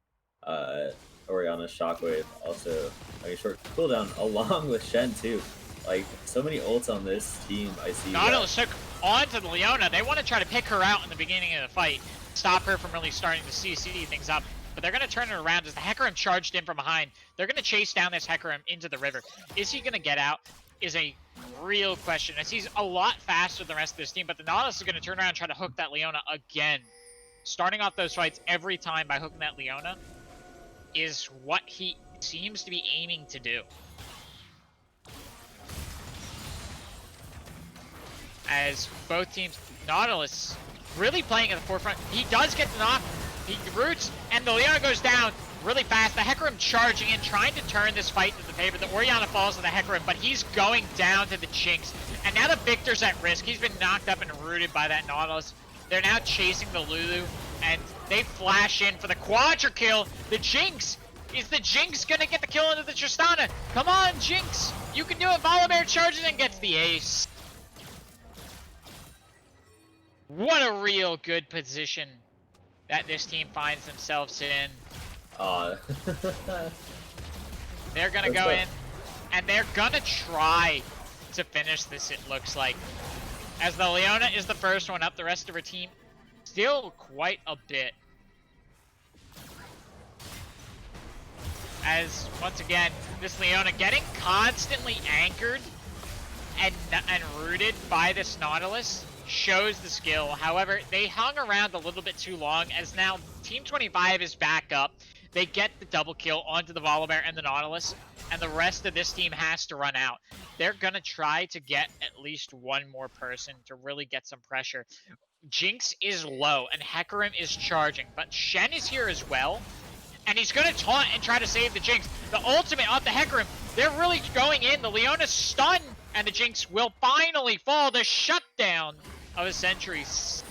Oriana's Shockwave also having short cooldown, along with Shen too. Like, so many ults on this team, I see. Nautilus took onto the Leona. They want to try to pick her out in the beginning of the fight, stop her from really starting to CC things up. But they're going to turn it around as the Hecarim charged in from behind. They're going to chase down this Hecarim into the river. Is he going to get out? Is a real question, as he's a lot faster than the rest of this team. But the Nautilus is going to turn around and try to hook that Leona again. Starting off those fights every time by hooking that Leona is what he seems to be aiming to do. As both teams, Nautilus really playing at the forefront. He does get the knock. He roots, and the Leona goes down really fast. The Hecarim charging in, trying to turn this fight to the favor. The Oriana falls to the Hecarim, but he's going down to the Jinx. And now the Victor's at risk. He's been knocked up and rooted by that Nautilus. They're now chasing the Lulu, and they flash in for the quadra kill. The Jinx! Is the Jinx gonna get the kill into the Tristana? Come on, Jinx! You can do it! Volibear charges and gets the ace. What a real good position that this team finds themselves in. They're gonna go in, and they're gonna try to finish this, it looks like. As the Leona is the first one up, the rest of her team still quite a bit. As, once again, this Leona getting constantly anchored and rooted by this Nautilus shows the skill. However, they hung around a little bit too long, as now Team 25 is back up. They get the double kill onto the Volibear and the Nautilus, and the rest of this team has to run out. They're gonna try to get at least one more person to really get some pressure. Jinx is low, and Hecarim is charging, but Shen is here as well, and he's gonna taunt and try to save the Jinx. The ultimate off the Hecarim, they're really going in. The Leona's stunned, and the Jinx will finally fall. The shutdown of the sentries.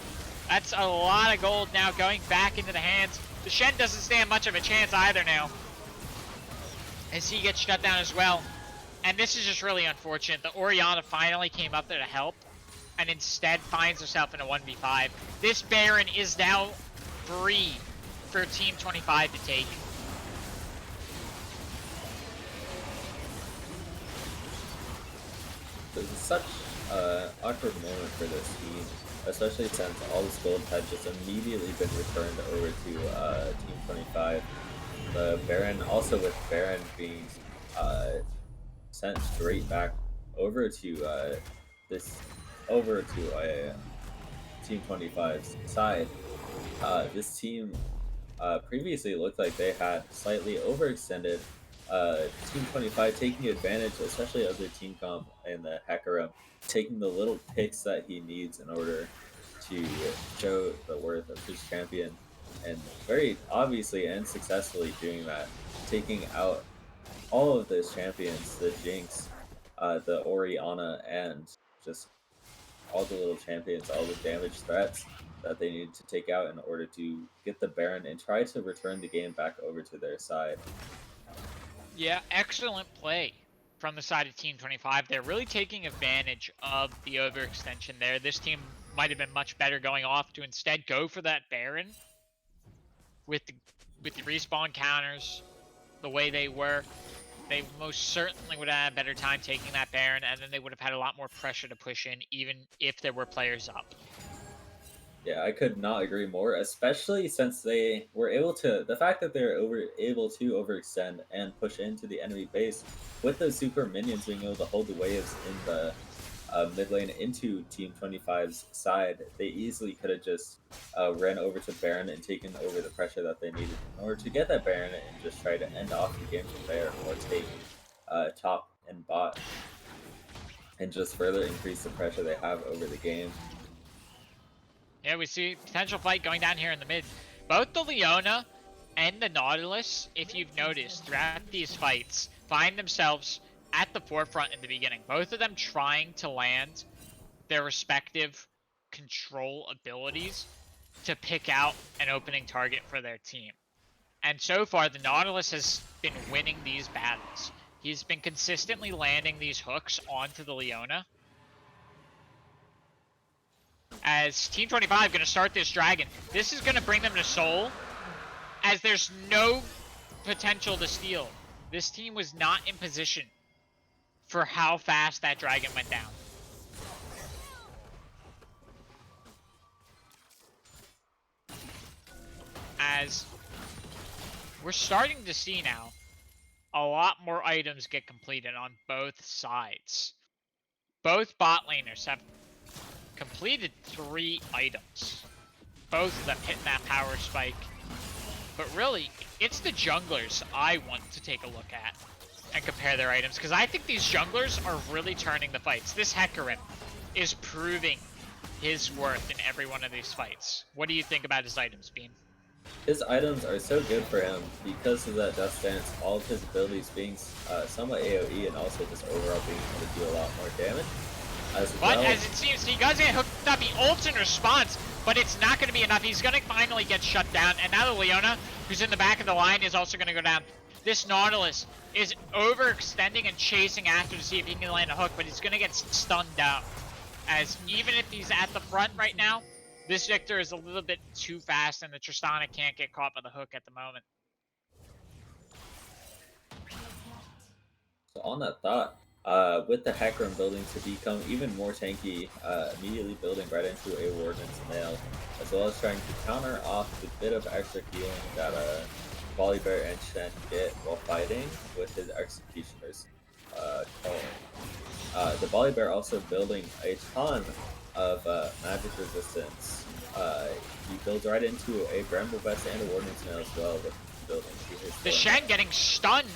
That's a lot of gold now going back into the hands. The Shen doesn't stand much of a chance either now, as he gets shut down as well. And this is just really unfortunate. The Orianna finally came up there to help, and instead finds herself in a 1v5. This Baron is now free for Team 25 to take. This is such an awkward moment for this team, especially since all this gold had just immediately been returned over to Team 25. The Baron, also with Baron being sent straight back over to Team 25's side. This team previously looked like they had slightly overextended. Team 25 taking advantage, especially of their team comp and the Hecarim, taking the little picks that he needs in order to show the worth of his champion, and very obviously and successfully doing that, taking out all of those champions, the Jinx, the Orianna, and just all the little champions, all the damage threats that they needed to take out in order to get the Baron and try to return the game back over to their side. Yeah, excellent play from the side of Team 25. They're really taking advantage of the overextension there. This team might have been much better going off to instead go for that Baron with the respawn counters the way they were. They most certainly would have had a better time taking that Baron, and then they would have had a lot more pressure to push in, even if there were players up. Yeah, I could not agree more, especially since they were able to, the fact that they're able to overextend and push into the enemy base with those super minions being able to hold the waves in the mid lane into Team 25's side. They easily could have just ran over to Baron and taken over the pressure that they needed in order to get that Baron and just try to end off the game from there, or take top and bot and just further increase the pressure they have over the game. Yeah, we see potential fight going down here in the mid. Both the Leona and the Nautilus, if you've noticed, throughout these fights, find themselves at the forefront in the beginning. Both of them trying to land their respective control abilities to pick out an opening target for their team. And so far, the Nautilus has been winning these battles. He's been consistently landing these hooks onto the Leona. As Team 25 going to start this dragon, this is going to bring them to Soul, as there's no potential to steal. This team was not in position for how fast that dragon went down. As we're starting to see now a lot more items get completed on both sides. Both bot laners have completed 3 items. Both of them hitting that power spike. But really, it's the junglers I want to take a look at and compare their items, because I think these junglers are really turning the fights. This Hecarim is proving his worth in every one of these fights. What do you think about his items, Bean? His items are so good for him because of that Death Stance, all of his abilities being somewhat AoE, and also just overall being able to do a lot more damage. But as it seems, he does get hooked up. He ults in response, but it's not going to be enough. He's going to finally get shut down. And now the Leona, who's in the back of the line, is also going to go down. This Nautilus is overextending and chasing after to see if he can land a hook, but he's going to get stunned down. As even if he's at the front right now, this Victor is a little bit too fast, and the Tristana can't get caught by the hook at the moment. So on that thought, with the Hecarim building to become even more tanky, immediately building right into a Warden's Nail, as well as trying to counter off the bit of extra healing that Volibear and Shen get while fighting with his Executioner's calling. The Volibear also building a ton of magic resistance. He builds right into a Bramble Vest and a Warden's Nail as well with building to his The Shen getting stunned,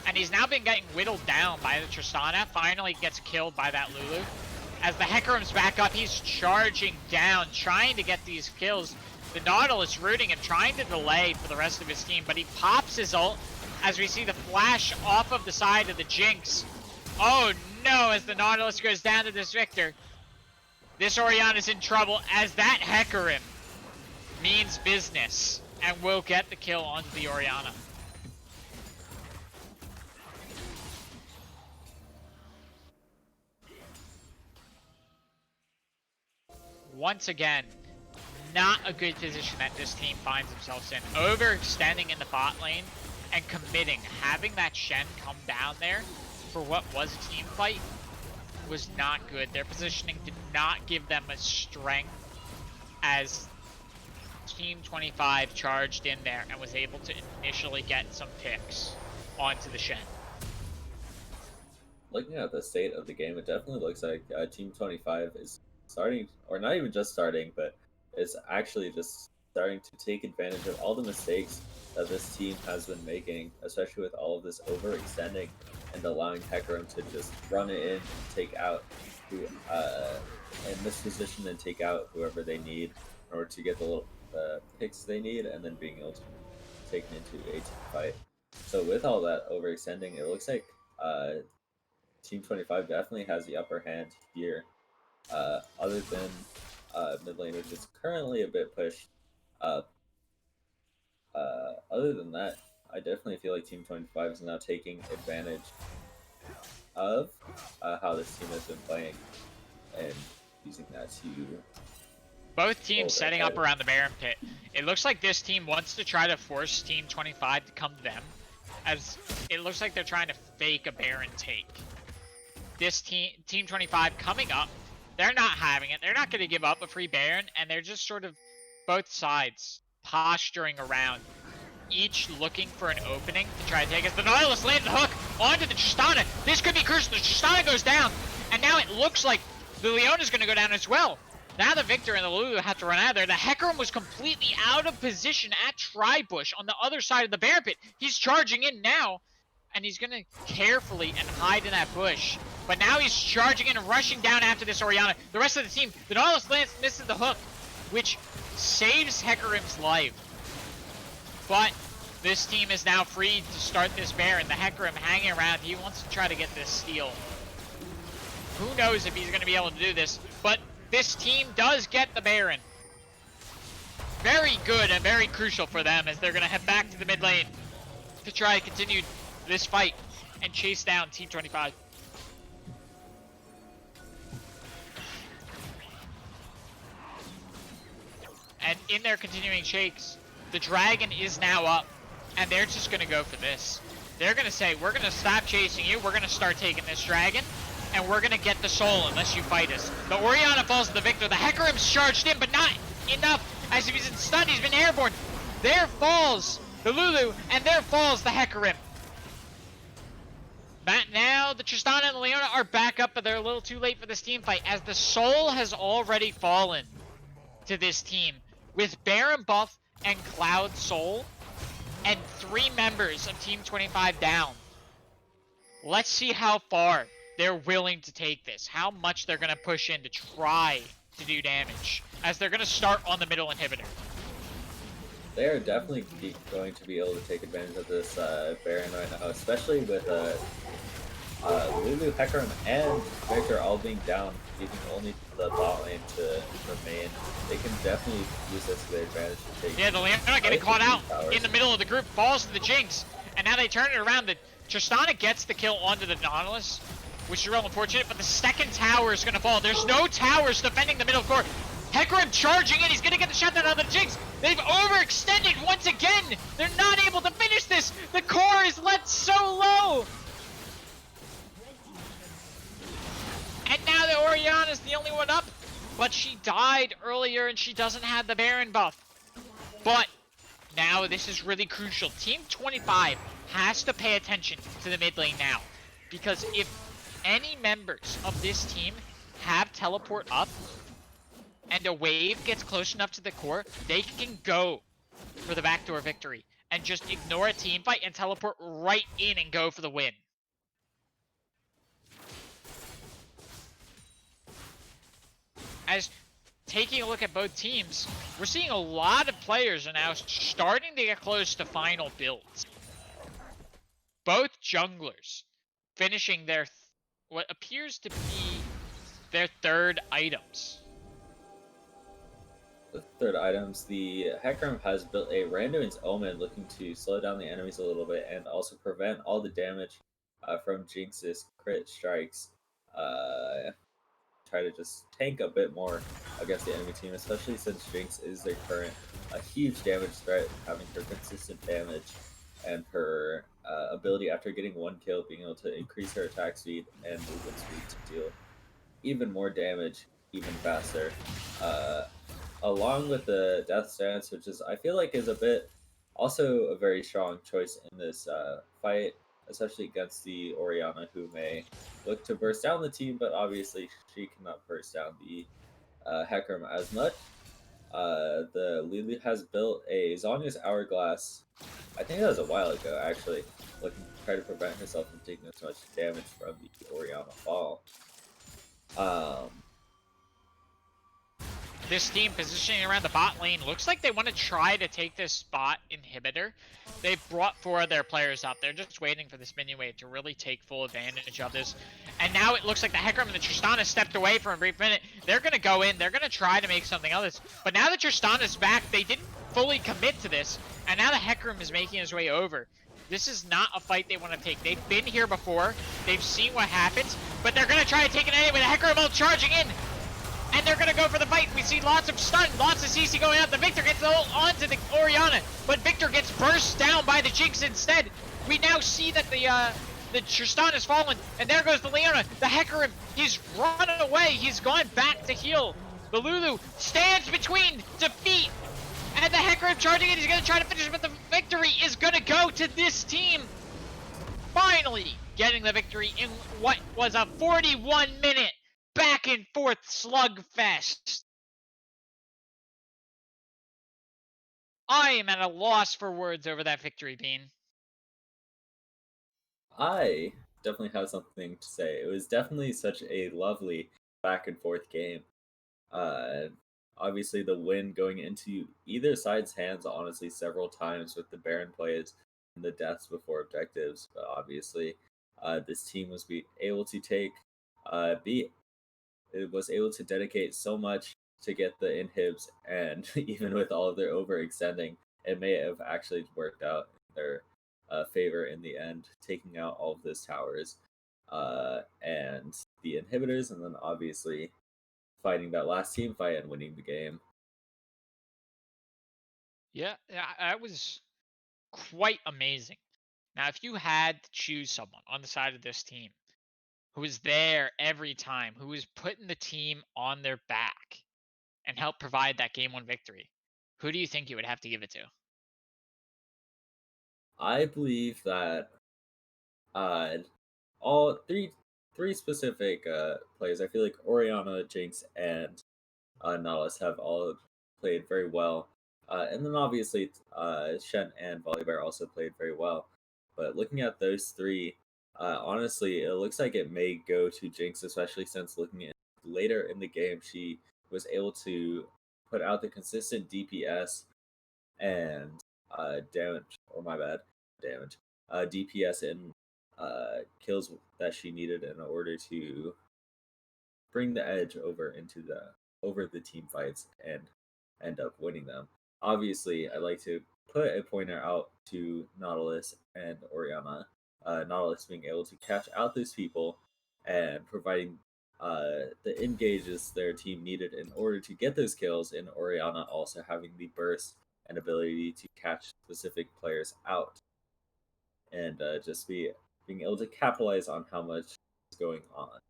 and he's now been getting whittled down by the Tristana. Finally gets killed by that Lulu. As the Hecarim's back up, he's charging down, trying to get these kills. The Nautilus rooting him, trying to delay for the rest of his team, but he pops his ult as we see the flash off of the side of the Jinx. Oh no, as the Nautilus goes down to this Victor. This Orianna's in trouble, as that Hecarim means business and will get the kill onto the Orianna. once again, not a good position that this team finds themselves in. Overextending in the bot lane and committing. Having that Shen come down there for what was a team fight was not good. Their positioning did not give them a strength as Team 25 charged in there and was able to initially get some picks onto the Shen. Looking at the state of the game, it definitely looks like Team 25 is starting, or not even just starting, but is actually just starting to take advantage of all the mistakes that this team has been making, especially with all of this overextending and allowing Hecarim to just run it in and take out in this position and take out whoever they need in order to get the little picks they need, and then being able to take it into a team fight. So with all that overextending, it looks like Team 25 definitely has the upper hand here. Other than mid lane, which is currently a bit pushed. Uh, Other than that, I definitely feel like Team 25 is now taking advantage of how this team has been playing and using that to. Both teams setting up around the Baron pit. It looks like this team wants to try to force Team 25 to come to them, as it looks like they're trying to fake a Baron take. This Team 25 coming up, they're not having it. They're not going to give up a free Baron, and they're just sort of both sides posturing around, each looking for an opening to try to take us. The Nautilus lands the hook onto the Tristana. This could be crucial. The Tristana goes down, and now it looks like the Leona's going to go down as well. Now the Victor and the Lulu have to run out of there. The Hecarim was completely out of position at Tribush on the other side of the Bear Pit. He's charging in now, and he's going to carefully and hide in that bush. But now he's charging in and rushing down after this Orianna. The rest of the team, the Nautilus Lance misses the hook, which saves Hecarim's life. But this team is now free to start this Baron. The Hecarim hanging around. He wants to try to get this steal. Who knows if he's going to be able to do this, but this team does get the Baron. Very good and very crucial for them, as they're going to head back to the mid lane to try to continue this fight and chase down Team 25. And in their continuing shakes, the Dragon is now up, and they're just going to go for this. They're going to say, we're going to stop chasing you, we're going to start taking this Dragon, and we're going to get the soul unless you fight us. The Orianna falls to the Victor. The Hecarim's charged in, but not enough, as if he's in stun. He's been airborne. There falls the Lulu, and there falls the Hecarim. But now the Tristana and the Leona are back up, but they're a little too late for this team fight, as the soul has already fallen to this team, with Baron buff and Cloud soul, and 3 members of Team 25 down. Let's see how far they're willing to take this, how much they're going to push in to try to do damage, as they're going to start on the middle inhibitor. They are definitely going to be able to take advantage of this Baron right now, especially with Lulu, Hecarim, and Victor all being down, leaving only the bot lane to remain. They can definitely use this to their advantage to take. Yeah, the Leona getting caught out in the middle of the group, falls to the Jinx, and now they turn it around. The Tristana gets the kill onto the Nautilus, which is real unfortunate, but the second tower is going to fall. There's no towers defending the middle core. Hecarim charging in. He's going to get the shutdown on the Jinx. They've overextended once again. They're not able to finish this. The core is let so low. And now the Orianna's the only one up, but she died earlier and she doesn't have the Baron buff. But now this is really crucial. Team 25 has to pay attention to the mid lane now, because if any members of this team have teleport up and a wave gets close enough to the core, they can go for the backdoor victory and just ignore a team fight and teleport right in and go for the win. As taking a look at both teams, we're seeing a lot of players are now starting to get close to final builds. Both junglers finishing their what appears to be their third items. The third items, the Hecarim has built a Randuin's Omen, looking to slow down the enemies a little bit and also prevent all the damage from Jinx's crit strikes. try to just tank a bit more against the enemy team, especially since Jinx is their current a huge damage threat, having her consistent damage and her ability after getting one kill, being able to increase her attack speed and movement speed to deal even more damage even faster. Uh, Along with the Death Stance, which is I feel like is a bit also a very strong choice in this fight, especially against the Orianna, who may look to burst down the team, but obviously she cannot burst down the Hecarim as much. The Lulu has built a Zonya's Hourglass. I think that was a while ago, actually, looking to try to prevent herself from taking as much damage from the Orianna fall. Um, This team positioning around the bot lane looks like they want to try to take this spot inhibitor. They've brought 4 of their players up. They're just waiting for this minion wave to really take full advantage of this. And now it looks like the Hecarim and the Tristana stepped away for a brief minute. They're going to go in. They're going to try to make something of this. But now that Tristana's back, they didn't fully commit to this. And now the Hecarim is making his way over. This is not a fight they want to take. They've been here before. They've seen what happens. But they're going to try to take it anyway. The Hecarim ult charging in. And they're going to go for the fight. We see lots of stun, lots of CC going out. The Victor gets the ult onto the Orianna, but Victor gets burst down by the Jinx instead. We now see that the Tristan has fallen, and there goes the Leona. The Hecarim, he's run away. He's gone back to heal. The Lulu stands between defeat and the Hecarim charging in. He's going to try to finish, but the victory is going to go to this team. Finally getting the victory in what was a 41-minute back and forth slugfest. I am at a loss for words over that victory, Bean. I definitely have something to say. It was definitely such a lovely back and forth game. Uh, Obviously, the win going into either side's hands, honestly, several times with the Baron plays and the deaths before objectives. But obviously, this team was able to take, be it was able to dedicate so much to get the inhibs, and even with all of their overextending, it may have actually worked out in their favor in the end, taking out all of those towers and the inhibitors, and then obviously fighting that last team fight and winning the game. Yeah, that was quite amazing. Now, if you had to choose someone on the side of this team who was there every time, who was putting the team on their back and helped provide that game 1 victory, who do you think you would have to give it to? I believe that uh, all three specific players. I feel like Oriana, Jinx, and Nautilus have all played very well. And then obviously Shen and Volibear also played very well. But looking at those three, honestly, it looks like it may go to Jinx, especially since looking at later in the game, she was able to put out the consistent DPS and damage, or my bad, damage, DPS and kills that she needed in order to bring the edge over the team fights and end up winning them. Obviously, I like to put a pointer out to Nautilus and Oriana. Nautilus being able to catch out those people and providing the engages their team needed in order to get those kills, and Oriana also having the burst and ability to catch specific players out and just being able to capitalize on how much is going on.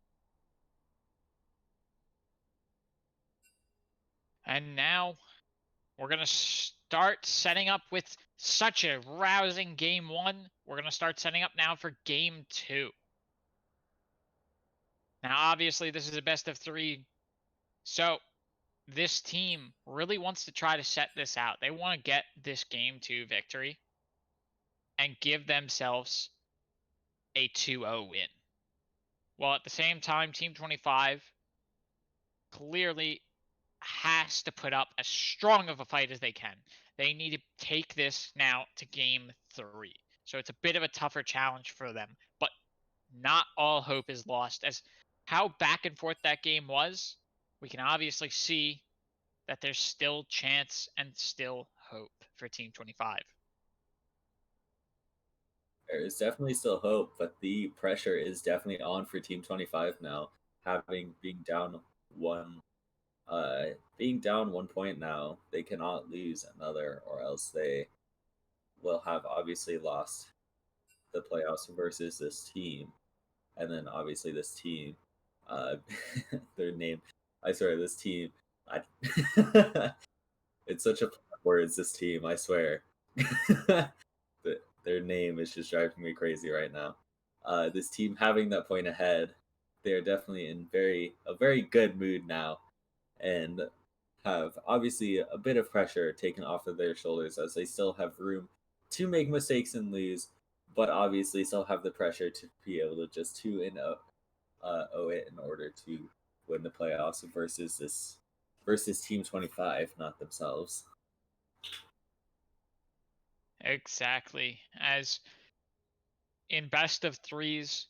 And now we're going to start setting up with such a rousing game 1. We're going to start setting up now for game 2. Now, obviously, this is a best of 3. So, this team really wants to try to set this out. They want to get this game 2 victory and give themselves a 2-0 win. While at the same time, Team 25 clearly has to put up as strong of a fight as they can. They need to take this now to game 3. So it's a bit of a tougher challenge for them, but not all hope is lost. As how back and forth that game was, we can obviously see that there's still chance and still hope for Team 25. There is definitely still hope, but the pressure is definitely on for Team 25 now, having being down one being down 1 point now, they cannot lose another, or else they will have obviously lost the playoffs versus this team. And then obviously this team, uh, their name, I swear, this team, I, it's such a play on words, this team, I swear. Their name is just driving me crazy right now. This team having that point ahead, they're definitely in a very good mood now, and have obviously a bit of pressure taken off of their shoulders as they still have room to make mistakes and lose, but obviously still have the pressure to be able to just 2-0 it in order to win the playoffs versus Team 25, not themselves. Exactly. As in best of threes,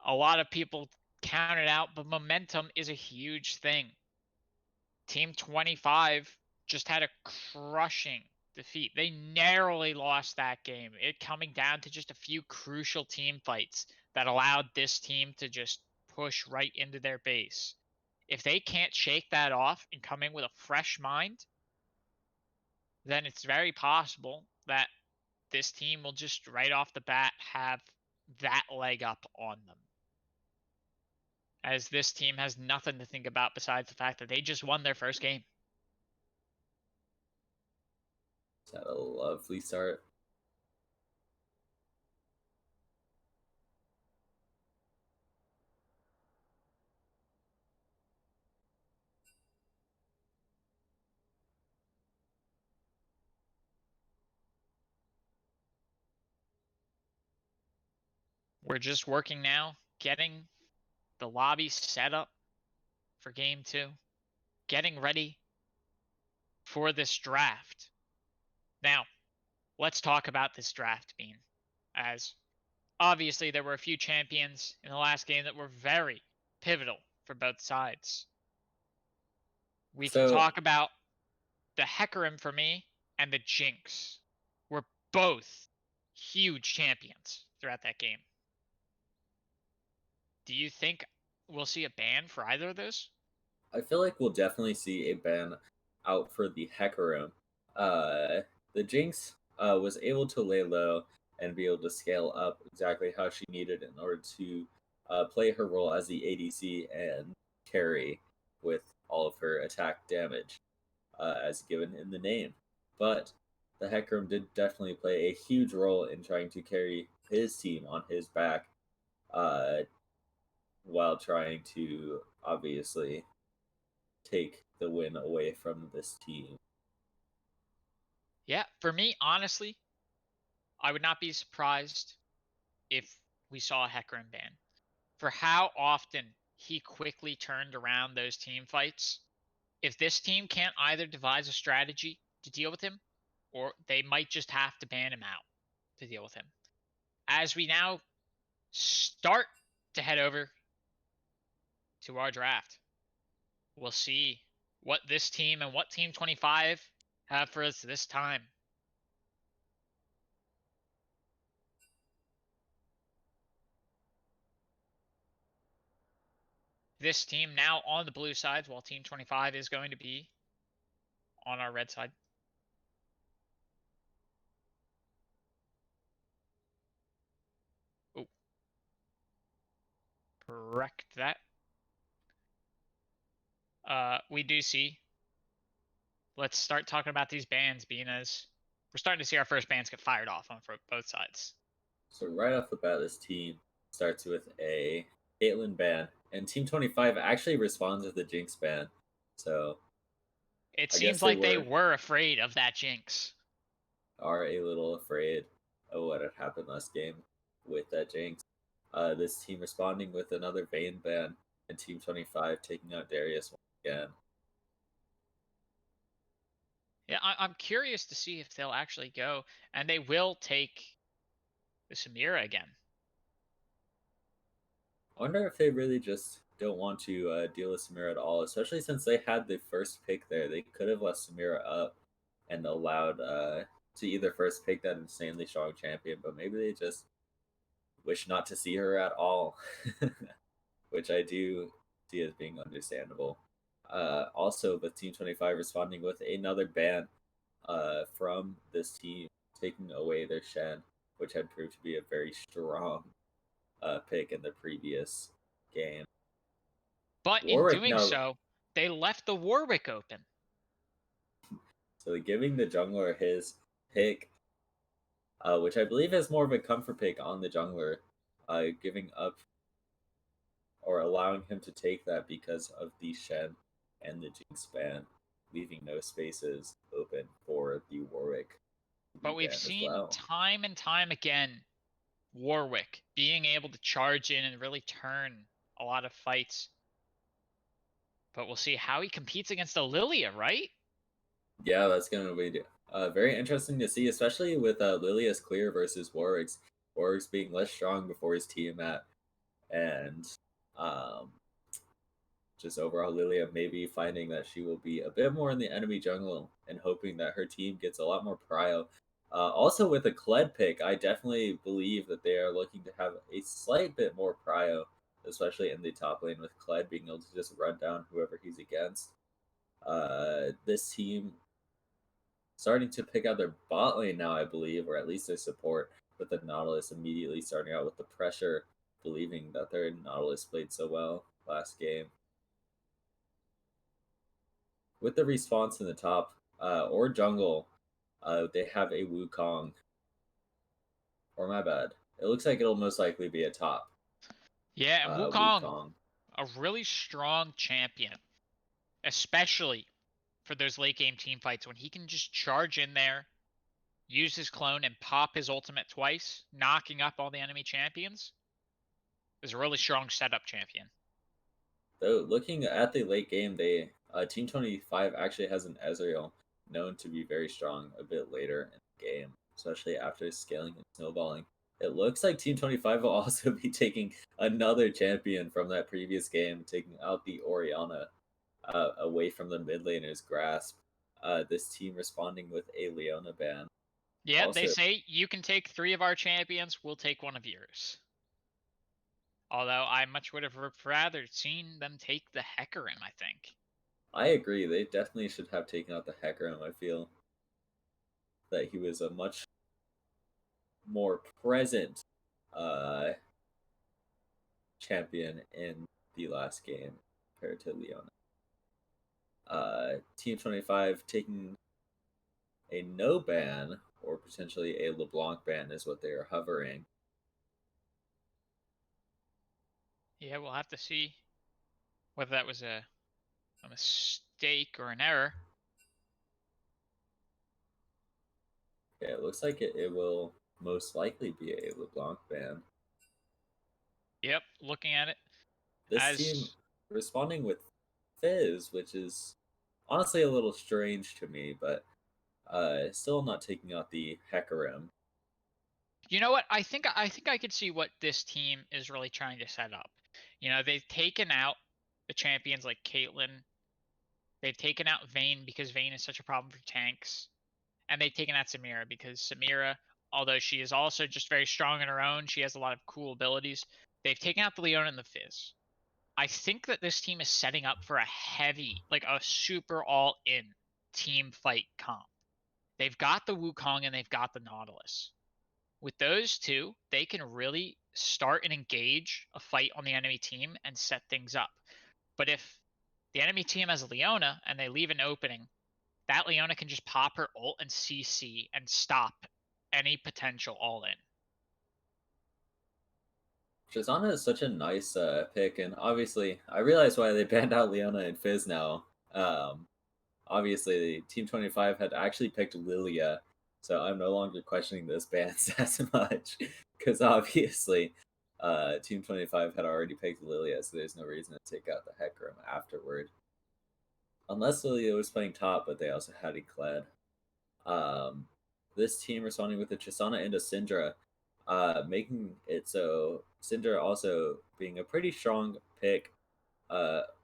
a lot of people count it out, but momentum is a huge thing. Team 25 just had a crushing defeat. They narrowly lost that game. It coming down to just a few crucial team fights that allowed this team to just push right into their base. If they can't shake that off and come in with a fresh mind, then it's very possible that this team will just right off the bat have that leg up on them. As this team has nothing to think about besides the fact that they just won their first game. Is that a lovely start? We're just working now, getting the lobby set up for game 2, getting ready for this draft. Now, let's talk about this draft, Bean, as obviously there were a few champions in the last game that were very pivotal for both sides. We can So talk about the Hecarim for me and the Jinx were both huge champions throughout that game. Do you think we'll see a ban for either of those? I feel like we'll definitely see a ban out for the Hecarim. Uh, the Jinx was able to lay low and be able to scale up exactly how she needed in order to play her role as the ADC and carry with all of her attack damage, as given in the name. But the Hecarim did definitely play a huge role in trying to carry his team on his back, uh, while trying to obviously take the win away from this team. Yeah, for me, honestly, I would not be surprised if we saw a Hecarim ban. For how often he quickly turned around those team fights, if this team can't either devise a strategy to deal with him, or they might just have to ban him out to deal with him. As we now start to head over to our draft, we'll see what this team and what Team 25 have for us this time. This team now on the blue sides, while Team 25 is going to be on our red side. Oh, correct that. We do see. Let's start talking about these bans, being as we're starting to see our first bans get fired off on both sides. So right off the bat, this team starts with a Caitlyn ban, and Team 25 actually responds with the Jinx ban. So It I guess seems they like they were afraid of that Jinx. are a little afraid of what had happened last game with that Jinx. This team responding with another Vayne ban, and Team 25 taking out Darius once again. Yeah, I'm curious to see if they'll actually go, and they will take the Samira again. I wonder if they really just don't want to deal with Samira at all, especially since they had the first pick there. They could have left Samira up and allowed to either first pick that insanely strong champion, but maybe they just wish not to see her at all, which I do see as being understandable. Also, with Team 25 responding with another ban from this team, taking away their Shen, which had proved to be a very strong pick in the previous game. But in Warwick doing now, so, they left the Warwick open. so giving the jungler his pick, which I believe is more of a comfort pick on the jungler, giving up or allowing him to take that because of the Shen and the Jinx ban, leaving no spaces open for the Warwick to be But we've banned as seen well. time and time again Warwick being able to charge in and really turn a lot of fights. But we'll see how he competes against a Lilia, right? Yeah, that's going to be very interesting to see, especially with Lilia's clear versus Warwick's. Warwick's being less strong before his Tiamat, and um, just overall Lilia maybe finding that she will be a bit more in the enemy jungle and hoping that her team gets a lot more prio. Also, with a Kled pick, I definitely believe that they are looking to have a slight bit more prio, especially in the top lane with Kled being able to just run down whoever he's against. This team starting to pick out their bot lane now, I believe, or at least their support, with the Nautilus immediately starting out with the pressure, believing that their Nautilus played so well last game. With the response in the top or jungle, they have a Wukong. Or my bad. It looks like it'll most likely be a top Yeah, and Wukong, Wukong. a really strong champion, especially for those late game team fights when he can just charge in there, use his clone, and pop his ultimate twice, knocking up all the enemy champions. Is a really strong setup champion. Though looking at the late game, they Team 25 actually has an Ezreal known to be very strong a bit later in the game, especially after scaling and snowballing. It looks like Team 25 will also be taking another champion from that previous game, taking out the Orianna away from the mid laner's grasp. This team responding with a Leona ban. Yeah, they Also, say you can take 3 of our champions, we'll take one of yours. Although I much would have rather seen them take the Hecarim, I think. I agree. They definitely should have taken out the Hecarim. I feel that he was a much more present uh, champion in the last game compared to Leona. Team 25 taking a no ban or potentially a LeBlanc ban is what they are hovering. Yeah, we'll have to see whether that was a mistake or an error. Yeah, it looks like it will most likely be a LeBlanc ban. Yep, looking at it. This team As responding with Fizz, which is honestly a little strange to me, but still not taking out the Hecarim. you know what? I think I could see what this team is really trying to set up. You know, they've taken out the champions like Caitlyn. They've taken out Vayne because Vayne is such a problem for tanks. And they've taken out Samira because Samira, although she is also just very strong in her own, she has a lot of cool abilities. They've taken out the Leona and the Fizz. I think that this team is setting up for a heavy, like a super all-in team fight comp. They've got the Wukong and they've got the Nautilus. With those two, they can really start and engage a fight on the enemy team and set things up. But if the enemy team has a Leona and they leave an opening, that Leona can just pop her ult and CC and stop any potential all-in. Shazana is such a nice pick, and obviously, I realize why they banned out Leona and Fizz now. Obviously, Team 25 had actually picked Lilia, so I'm no longer questioning those bans as much, because obviously, Team 25 had already picked Lilia, so there's no reason to take out the Hecarim afterward. Unless Lilia was playing top, but they also had a Kled. Um, this team responding with a Chisana and a Syndra, making it so Syndra also being a pretty strong pick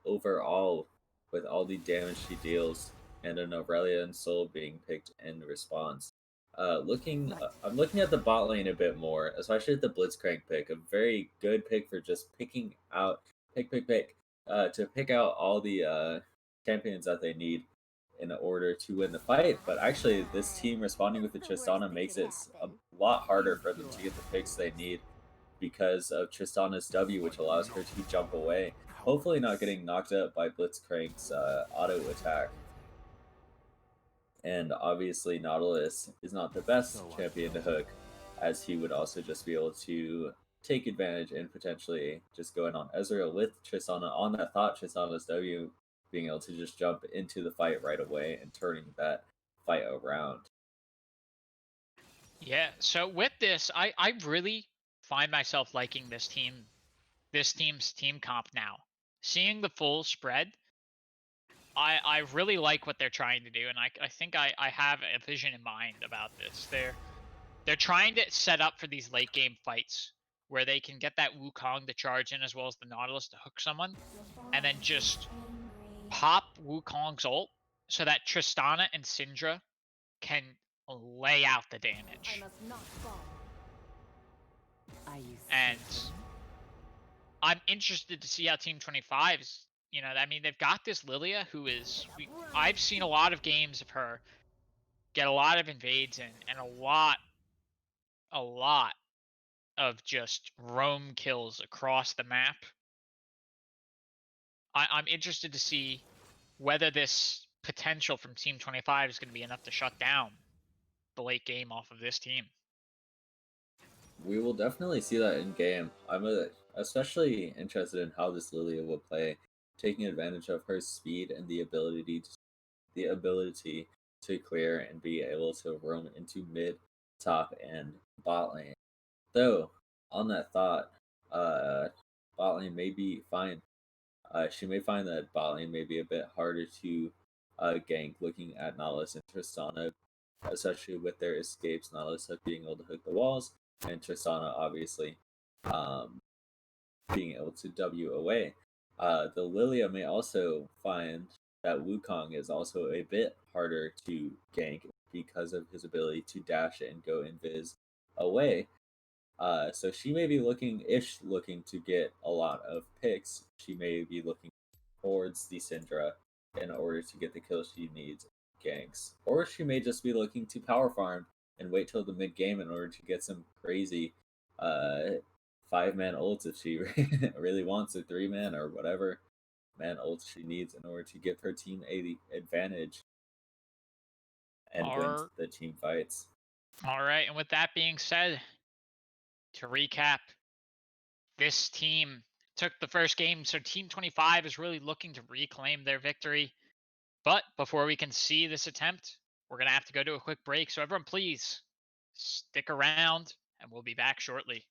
overall with all the damage she deals, and an Aurelia and Soul being picked in response. I'm looking at the bot lane a bit more, especially at the Blitzcrank pick. A very good pick for just picking out, pick, to pick out all the champions that they need in order to win the fight. But actually, this team responding with the Tristana makes it a lot harder for them to get the picks they need because of Tristana's W, which allows her to jump away, hopefully not getting knocked up by Blitzcrank's auto attack. And obviously, Nautilus is not the best champion to hook, as he would also just be able to take advantage and potentially just go in on Ezreal with Tristana on that thought. Tristana's W being able to just jump into the fight right away and turning that fight around. Yeah, so with this, I really find myself liking this team's team comp now. Seeing the full spread, I really like what they're trying to do, and I think I have a vision in mind about this. They're trying to set up for these late game fights where they can get that Wukong to charge in as well as the Nautilus to hook someone, and then just pop Wukong's ult so that Tristana and Syndra can lay out the damage. And I'm interested to see how Team 25's, you know, I mean, they've got this Lilia who is, I've seen a lot of games of her get a lot of invades in and a lot of just roam kills across the map. I'm interested to see whether this potential from Team 25 is going to be enough to shut down the late game off of this team. We will definitely see that in game. I'm especially interested in how this Lilia will play, taking advantage of her speed and the ability to clear and be able to roam into mid, top, and bot lane. Though, on that thought, bot lane may be fine. She may find that bot lane may be a bit harder to gank, looking at Nautilus and Tristana, especially with their escapes. Nautilus being able to hook the walls, and Tristana obviously being able to W away. The Lilia may also find that Wukong is also a bit harder to gank because of his ability to dash and go invis away. So she may be looking to get a lot of picks. She may be looking towards the Syndra in order to get the kills she needs ganks. Or she may just be looking to power farm and wait till the mid game in order to get some crazy 5-man ults if she really wants, a 3-man or whatever man ults she needs in order to give her team a advantage and win the team fights. All right, and with that being said, to recap, this team took the first game, so Team 25 is really looking to reclaim their victory. But before we can see this attempt, we're going to have to go to a quick break. So everyone, please stick around, and we'll be back shortly.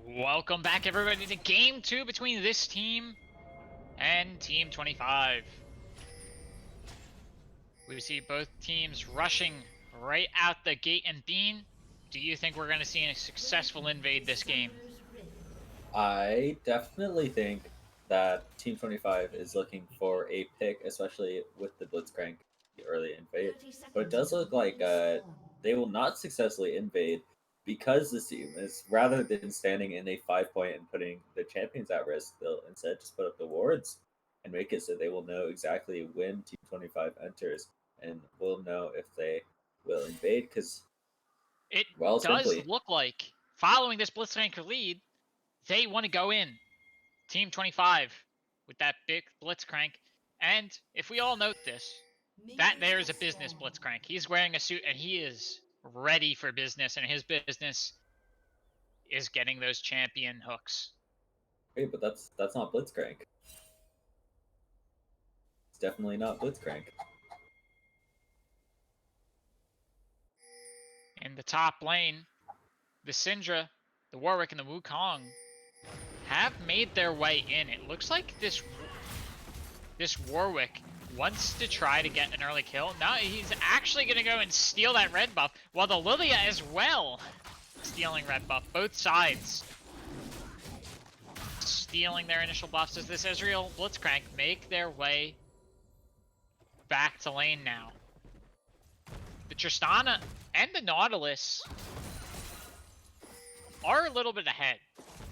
Welcome back, everybody, to Game 2 between this team and Team 25. We see both teams rushing right out the gate. And Bean, do you think we're going to see a successful invade this game? I definitely think that Team 25 is looking for a pick, especially with the Blitzcrank early invade. But it does look like they will not successfully invade because this team is, rather than standing in a 5-point and putting the champions at risk, they'll instead just put up the wards and make it so they will know exactly when Team 25 enters and will know if they will invade. Because, it well, does simply, look like, following this Blitzcrank lead, they want to go in. Team 25 with that big Blitzcrank. And if we all note this, that there is a business Blitzcrank. He's wearing a suit and he is ready for business, and his business is getting those champion hooks. hey, but that's not Blitzcrank. It's definitely not Blitzcrank. In the top lane, the Syndra, the Warwick, and the Wukong have made their way in. It looks like this Warwick wants to try to get an early kill. Now he's actually going to go and steal that red buff, while the Lilia as well stealing red buff. Both sides stealing their initial buffs as this Ezreal Blitzcrank make their way back to lane now. The Tristana and the Nautilus are a little bit ahead.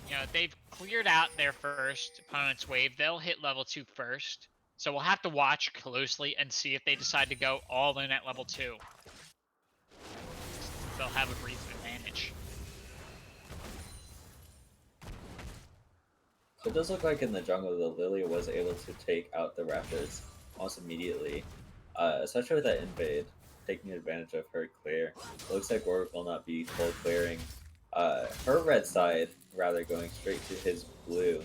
You know, they've cleared out their first opponent's wave. They'll hit level 2 first. So we'll have to watch closely and see if they decide to go all in at level 2. They'll have a brief advantage. It does look like in the jungle, the Lilia was able to take out the Raptors almost immediately, especially with that invade, taking advantage of her clear. It looks like Warwick will not be full clearing her red side, rather going straight to his blue.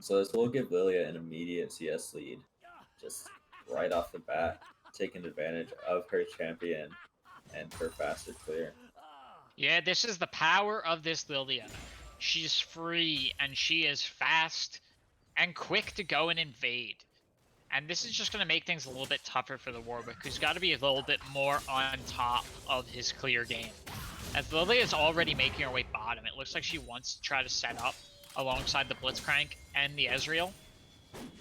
So this will give Lilia an immediate CS lead, just right off the bat, taking advantage of her champion and her faster clear. Yeah, this is the power of this Lilia. She's free, and she is fast and quick to go and invade. And this is just going to make things a little bit tougher for the Warwick, who's got to be a little bit more on top of his clear game. As Lilia is already making her way bottom, it looks like she wants to try to set up alongside the Blitzcrank and the Ezreal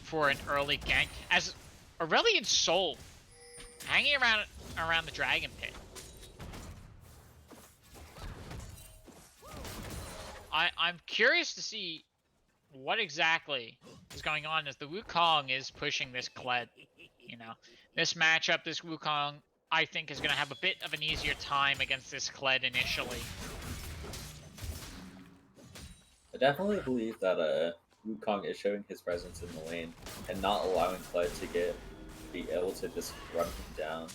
for an early gank. As Aurelian Soul hanging around the Dragon Pit. I'm curious to see what exactly is going on as the Wukong is pushing this Kled. You know, this matchup, this Wukong, I think is going to have a bit of an easier time against this Kled initially. I definitely believe that Wukong is showing his presence in the lane and not allowing Kled to be able to just run him down,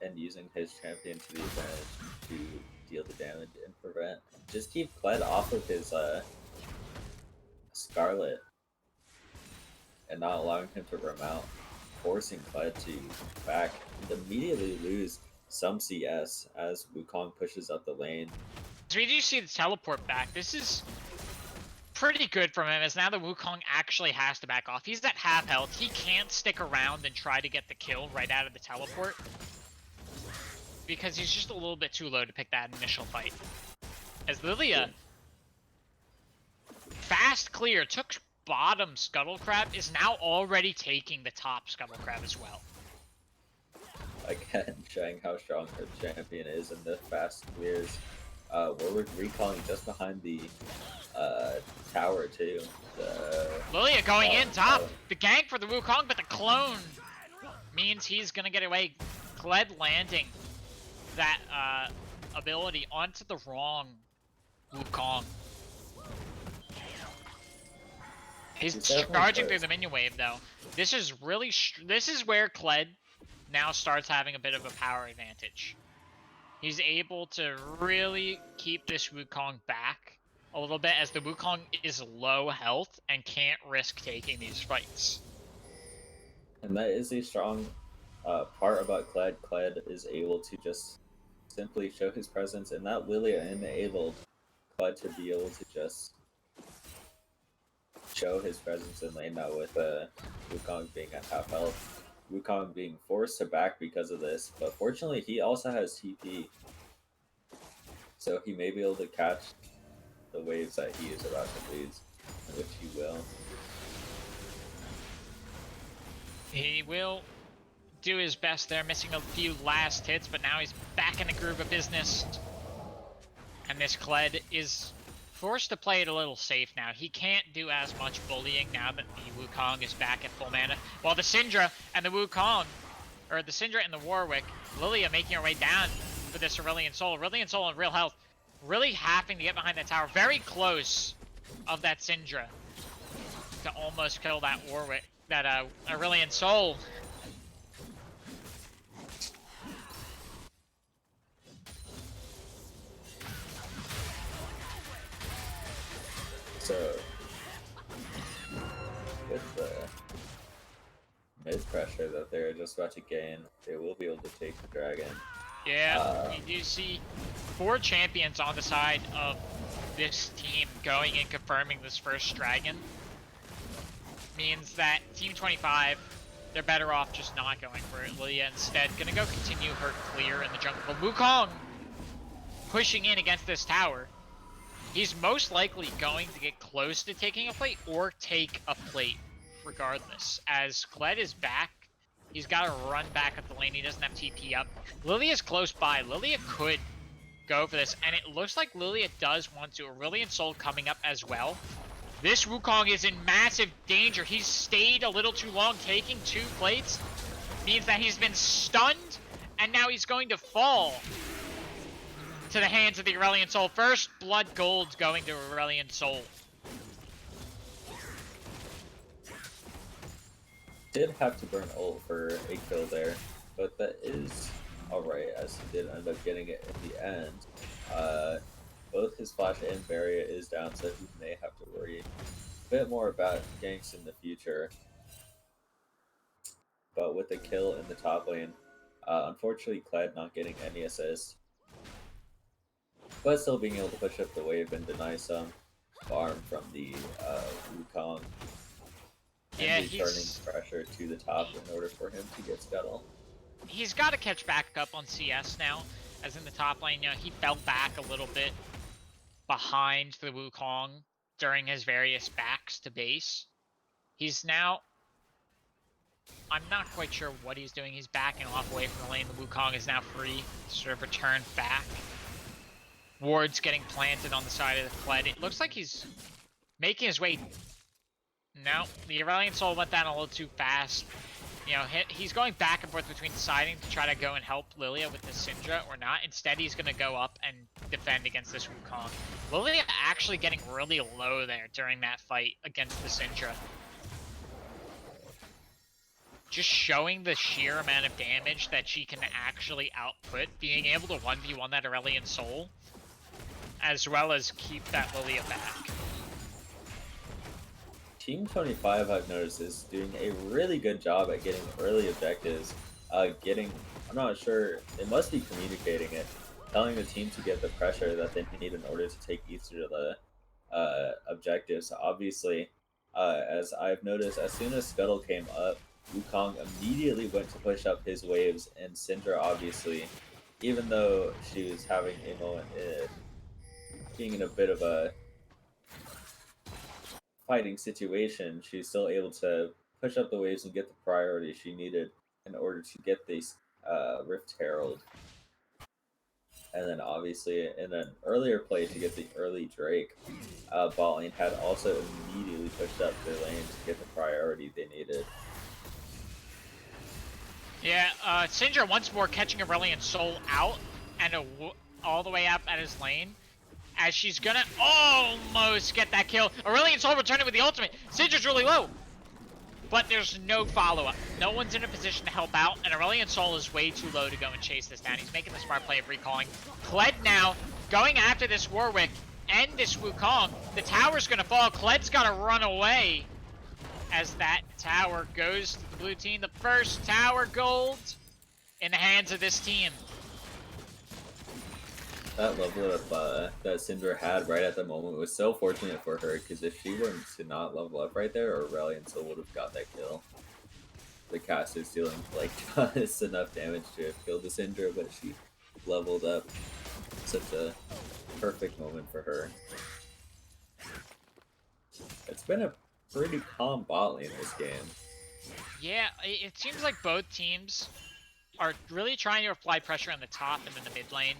and using his champion to the advantage to deal the damage and prevent. Just keep Kled off of his Scarlet and not allowing him to roam out, forcing Kled to back and immediately lose some CS as Wukong pushes up the lane. So we do see the teleport back. This is pretty good from him, as now the Wukong actually has to back off. He's at half health. He can't stick around and try to get the kill right out of the teleport, because he's just a little bit too low to pick that initial fight. As Lilia, fast clear, took bottom Scuttle Crab, is now already taking the top Scuttle Crab as well. Again, showing how strong her champion is in the fast clears. Warwick recalling just behind the tower too. Lilia going in top. The gank for the Wukong, but the clone means he's gonna get away. Kled landing that ability onto the wrong Wukong. He's charging through the minion wave though. This is really this is where Kled now starts having a bit of a power advantage. He's able to really keep this Wukong back a little bit, as the Wukong is low health and can't risk taking these fights. And that is a strong part about Kled. Kled is able to just simply show his presence, and that Lilia enabled Kled to be able to just show his presence in lane now with Wukong being at half health. Wukong being forced to back because of this, but fortunately he also has TP, so he may be able to catch the waves that he is about to lose, which he will. He will do his best there, missing a few last hits, but now he's back in the groove of business. And this Kled is forced to play it a little safe now. He can't do as much bullying now that the Wukong is back at full mana. While the Syndra and the Wukong, or the Syndra and the Warwick, Lilia making her way down for this Aurelion Sol. Aurelion Sol in real health, really having to get behind that tower. Very close of that Syndra to almost kill that Warwick, that Aurelion Sol. So, with the mid pressure that they're just about to gain, they will be able to take the dragon. Yeah, you do see 4 champions on the side of this team going and confirming this first dragon. Means that Team 25, they're better off just not going for it. Lilia instead gonna go continue her clear in the jungle. But Wukong pushing in against this tower. He's most likely going to get close to taking a plate or take a plate regardless. As Kled is back, he's got to run back up the lane. He doesn't have TP up. Lilia's close by. Lilia could go for this, and it looks like Lilia does want to. Aurelion Sol coming up as well. This Wukong is in massive danger. He's stayed a little too long, taking 2 plates. Means that he's been stunned, and now he's going to fall to the hands of the Aurelion Sol. First blood gold going to Aurelion Sol. Did have to burn ult for a kill there, but that is alright, as he did end up getting it in the end. Both his flash and barrier is down, so he may have to worry a bit more about ganks in the future. But with the kill in the top lane, unfortunately Kled not getting any assist, but still being able to push up the wave and deny some farm from the Wukong. And returning pressure to the top in order for him to get Scuttle. He's got to catch back up on CS now, as in the top lane, you know, he fell back a little bit behind the Wukong during his various backs to base. He's now, I'm not quite sure what he's doing. He's backing off away from the lane. The Wukong is now free to sort of return back. Ward's getting planted on the side of the Kled. It looks like he's making his way. No, the Aurelion Sol went down a little too fast. You know, he's going back and forth between deciding to try to go and help Lilia with the Syndra or not. Instead, he's going to go up and defend against this Wukong. Lilia actually getting really low there during that fight against the Syndra. Just showing the sheer amount of damage that she can actually output, being able to 1v1 that Aurelion Sol, as well as keep that Lilia back. Team 25, I've noticed, is doing a really good job at getting early objectives. I'm not sure, they must be communicating it, telling the team to get the pressure that they need in order to take each of the objectives. Obviously, as I've noticed, as soon as Scuttle came up, Wukong immediately went to push up his waves, and Syndra, obviously, even though she was having a moment being in a bit of a fighting situation, she's still able to push up the waves and get the priority she needed in order to get this Rift Herald. And then obviously in an earlier play to get the early Drake, bot lane had also immediately pushed up their lane to get the priority they needed. Yeah, Syndra once more catching Aurelion Sol out and all the way up at his lane. As she's gonna almost get that kill. Aurelion Sol returning with the ultimate. Syndra's really low. but there's no follow-up. No one's in a position to help out, and Aurelion Sol is way too low to go and chase this down. He's making the smart play of recalling. Kled now going after this Warwick and this Wukong. The tower's gonna fall. Kled's gotta run away as that tower goes to the blue team. The first tower gold in the hands of this team. That level up that Syndra had right at the moment was so fortunate for her, because if she were to not level up right there, Aurelion still would have got that kill. The caster's dealing like just enough damage to have killed the Syndra, but she leveled up. Such a perfect moment for her. It's been a pretty calm bot lane this game. Yeah, it seems like both teams are really trying to apply pressure on the top and in the mid lane.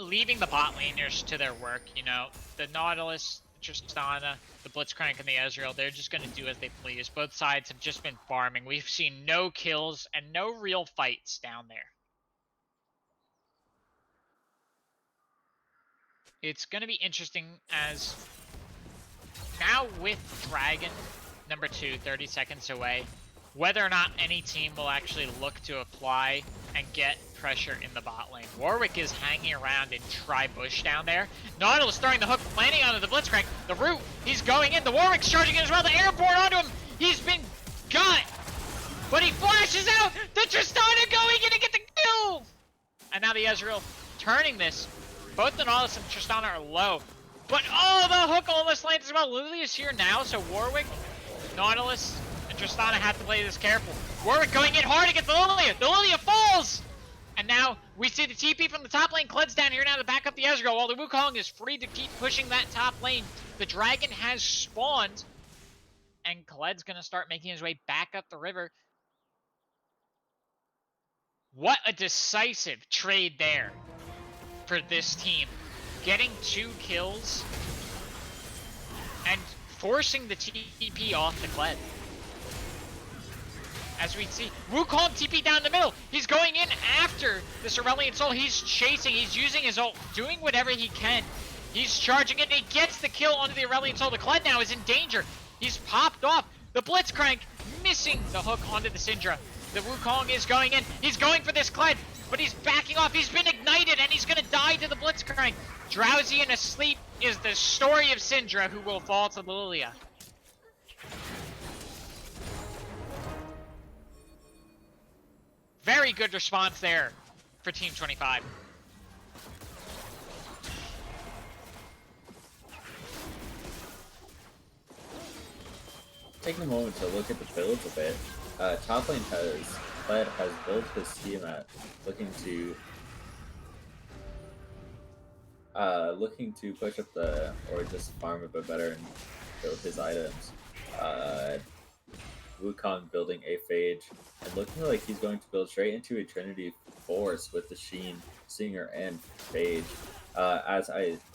Leaving the bot laners to their work, you know. The Nautilus, the Tristana, the Blitzcrank, and the Ezreal, they're just going to do as they please. Both sides have just been farming. We've seen no kills and no real fights down there. It's going to be interesting as now with Dragon, number 2, 30 seconds away, whether or not any team will actually look to apply and get pressure in the bot lane. Warwick is hanging around in tri-bush down there. Nautilus throwing the hook, landing onto the Blitzcrank. The root, he's going in. The Warwick's charging in as well. The airborne onto him. He's been got. But he flashes out. The Tristana going in to get the kill. And now the Ezreal turning this. Both the Nautilus and Tristana are low. But oh, the hook almost lands as well. Lily is here now, so Warwick, Nautilus, and Tristana have to play this careful. Warwick going in hard against the Lilia. The Lilia falls! And now we see the TP from the top lane. Kled's down here now to back up the Ezreal, while the Wukong is free to keep pushing that top lane. The dragon has spawned, and Kled's gonna start making his way back up the river. What a decisive trade there for this team. Getting 2 kills and forcing the TP off the Kled. As we see, Wukong TP down the middle. He's going in after this Aurelion Sol. He's chasing, he's using his ult, doing whatever he can. He's charging it, and he gets the kill onto the Aurelion Sol. The Kled now is in danger. He's popped off. The Blitzcrank missing the hook onto the Syndra. The Wukong is going in. He's going for this Kled, but he's backing off. He's been ignited, and he's going to die to the Blitzcrank. Drowsy and asleep is the story of Syndra, who will fall to Lilia. Very good response there for Team 25. Taking a moment to look at the builds a bit, top lane Kled has built his Tiamat, looking to push up or just farm a bit better and build his items. Wukong building a Phage, and looking like he's going to build straight into a Trinity Force with the Sheen, Singer, and Phage.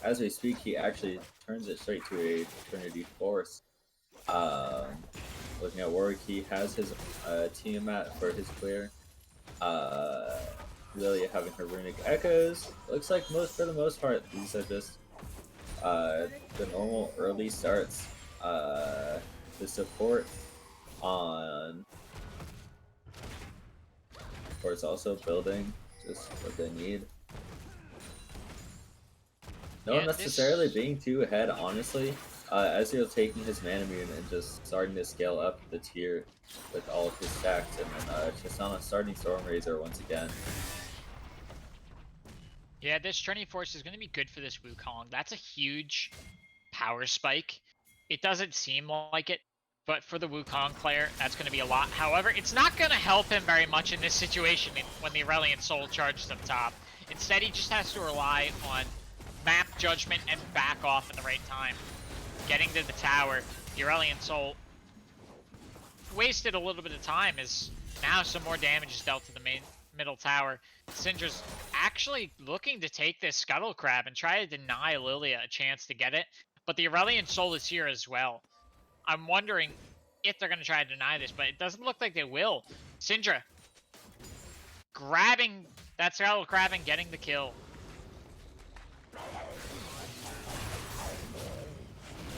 As we speak, he actually turns it straight to a Trinity Force. Looking at Warwick, he has his Tiamat for his clear. Lilia having her runic echoes. Looks like for the most part, these are just the normal early starts. The support on, of course, also building just what they need. No one necessarily being too ahead, honestly. Ezreal taking his mana mune and just starting to scale up the tier with all of his stacks, and then Tristana starting Stormrazor once again. Yeah, this Trinity Force is going to be good for this Wukong. That's a huge power spike. It doesn't seem like it, but for the Wukong player, that's going to be a lot. However, it's not going to help him very much in this situation when the Aurelion Sol charges up top. Instead, he just has to rely on map judgment and back off at the right time. Getting to the tower, the Aurelion Sol wasted a little bit of time as now some more damage is dealt to the middle tower. Syndra's actually looking to take this Scuttle Crab and try to deny Lilia a chance to get it, but the Aurelion Sol is here as well. I'm wondering if they're going to try to deny this, but it doesn't look like they will. Syndra grabbing that Scuttle Crab and getting the kill.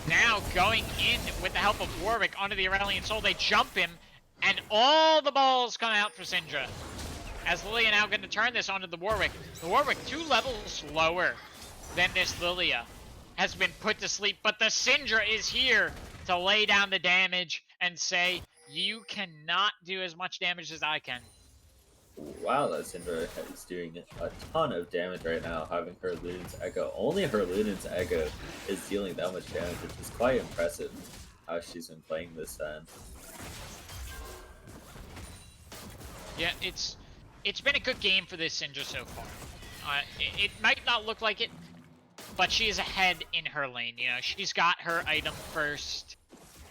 Now going in with the help of Warwick onto the Aurelion Soul, they jump him, and all the balls come out for Syndra. As Lilia now going to turn this onto the Warwick. The Warwick 2 levels lower than this Lilia has been put to sleep, but the Syndra is here to lay down the damage and say, you cannot do as much damage as I can. Wow, that Syndra is doing a ton of damage right now, having her Luden's Echo. Only her Luden's Echo is dealing that much damage, which is quite impressive how she's been playing this then. Yeah, it's been a good game for this Syndra so far. It might not look like it, but she is ahead in her lane. You know, she's got her item first,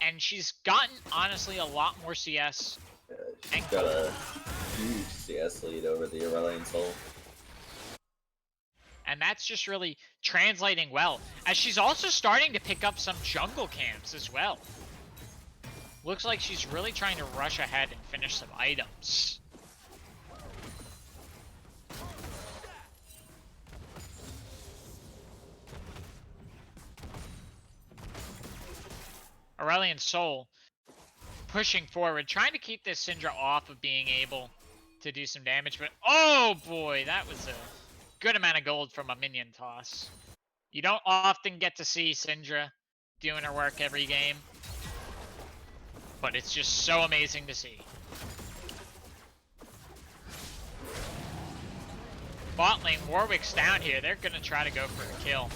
and she's gotten, honestly, a lot more CS. She's got a huge CS lead over the Aurelion Soul. And that's just really translating well, as she's also starting to pick up some jungle camps as well. Looks like she's really trying to rush ahead and finish some items. Aurelion Soul pushing forward, trying to keep this Syndra off of being able to do some damage, but oh boy, that was a good amount of gold from a minion toss. You don't often get to see Syndra doing her work every game, but it's just so amazing to see. Bot lane, Warwick's down here. They're gonna try to go for a kill.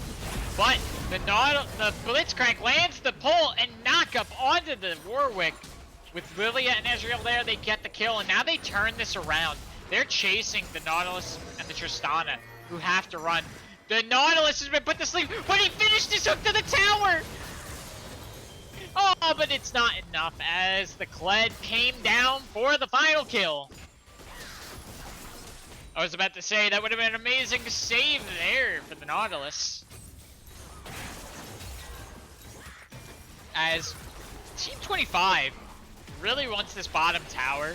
But the Blitzcrank lands the pull and knock up onto the Warwick. With Lilia and Ezreal there, they get the kill, and now they turn this around. They're chasing the Nautilus and the Tristana, who have to run. The Nautilus has been put to sleep, but he finished his hook to the tower! Oh, but it's not enough, as the Kled came down for the final kill. I was about to say, that would have been an amazing save there for the Nautilus. As Team 25 really wants this bottom tower,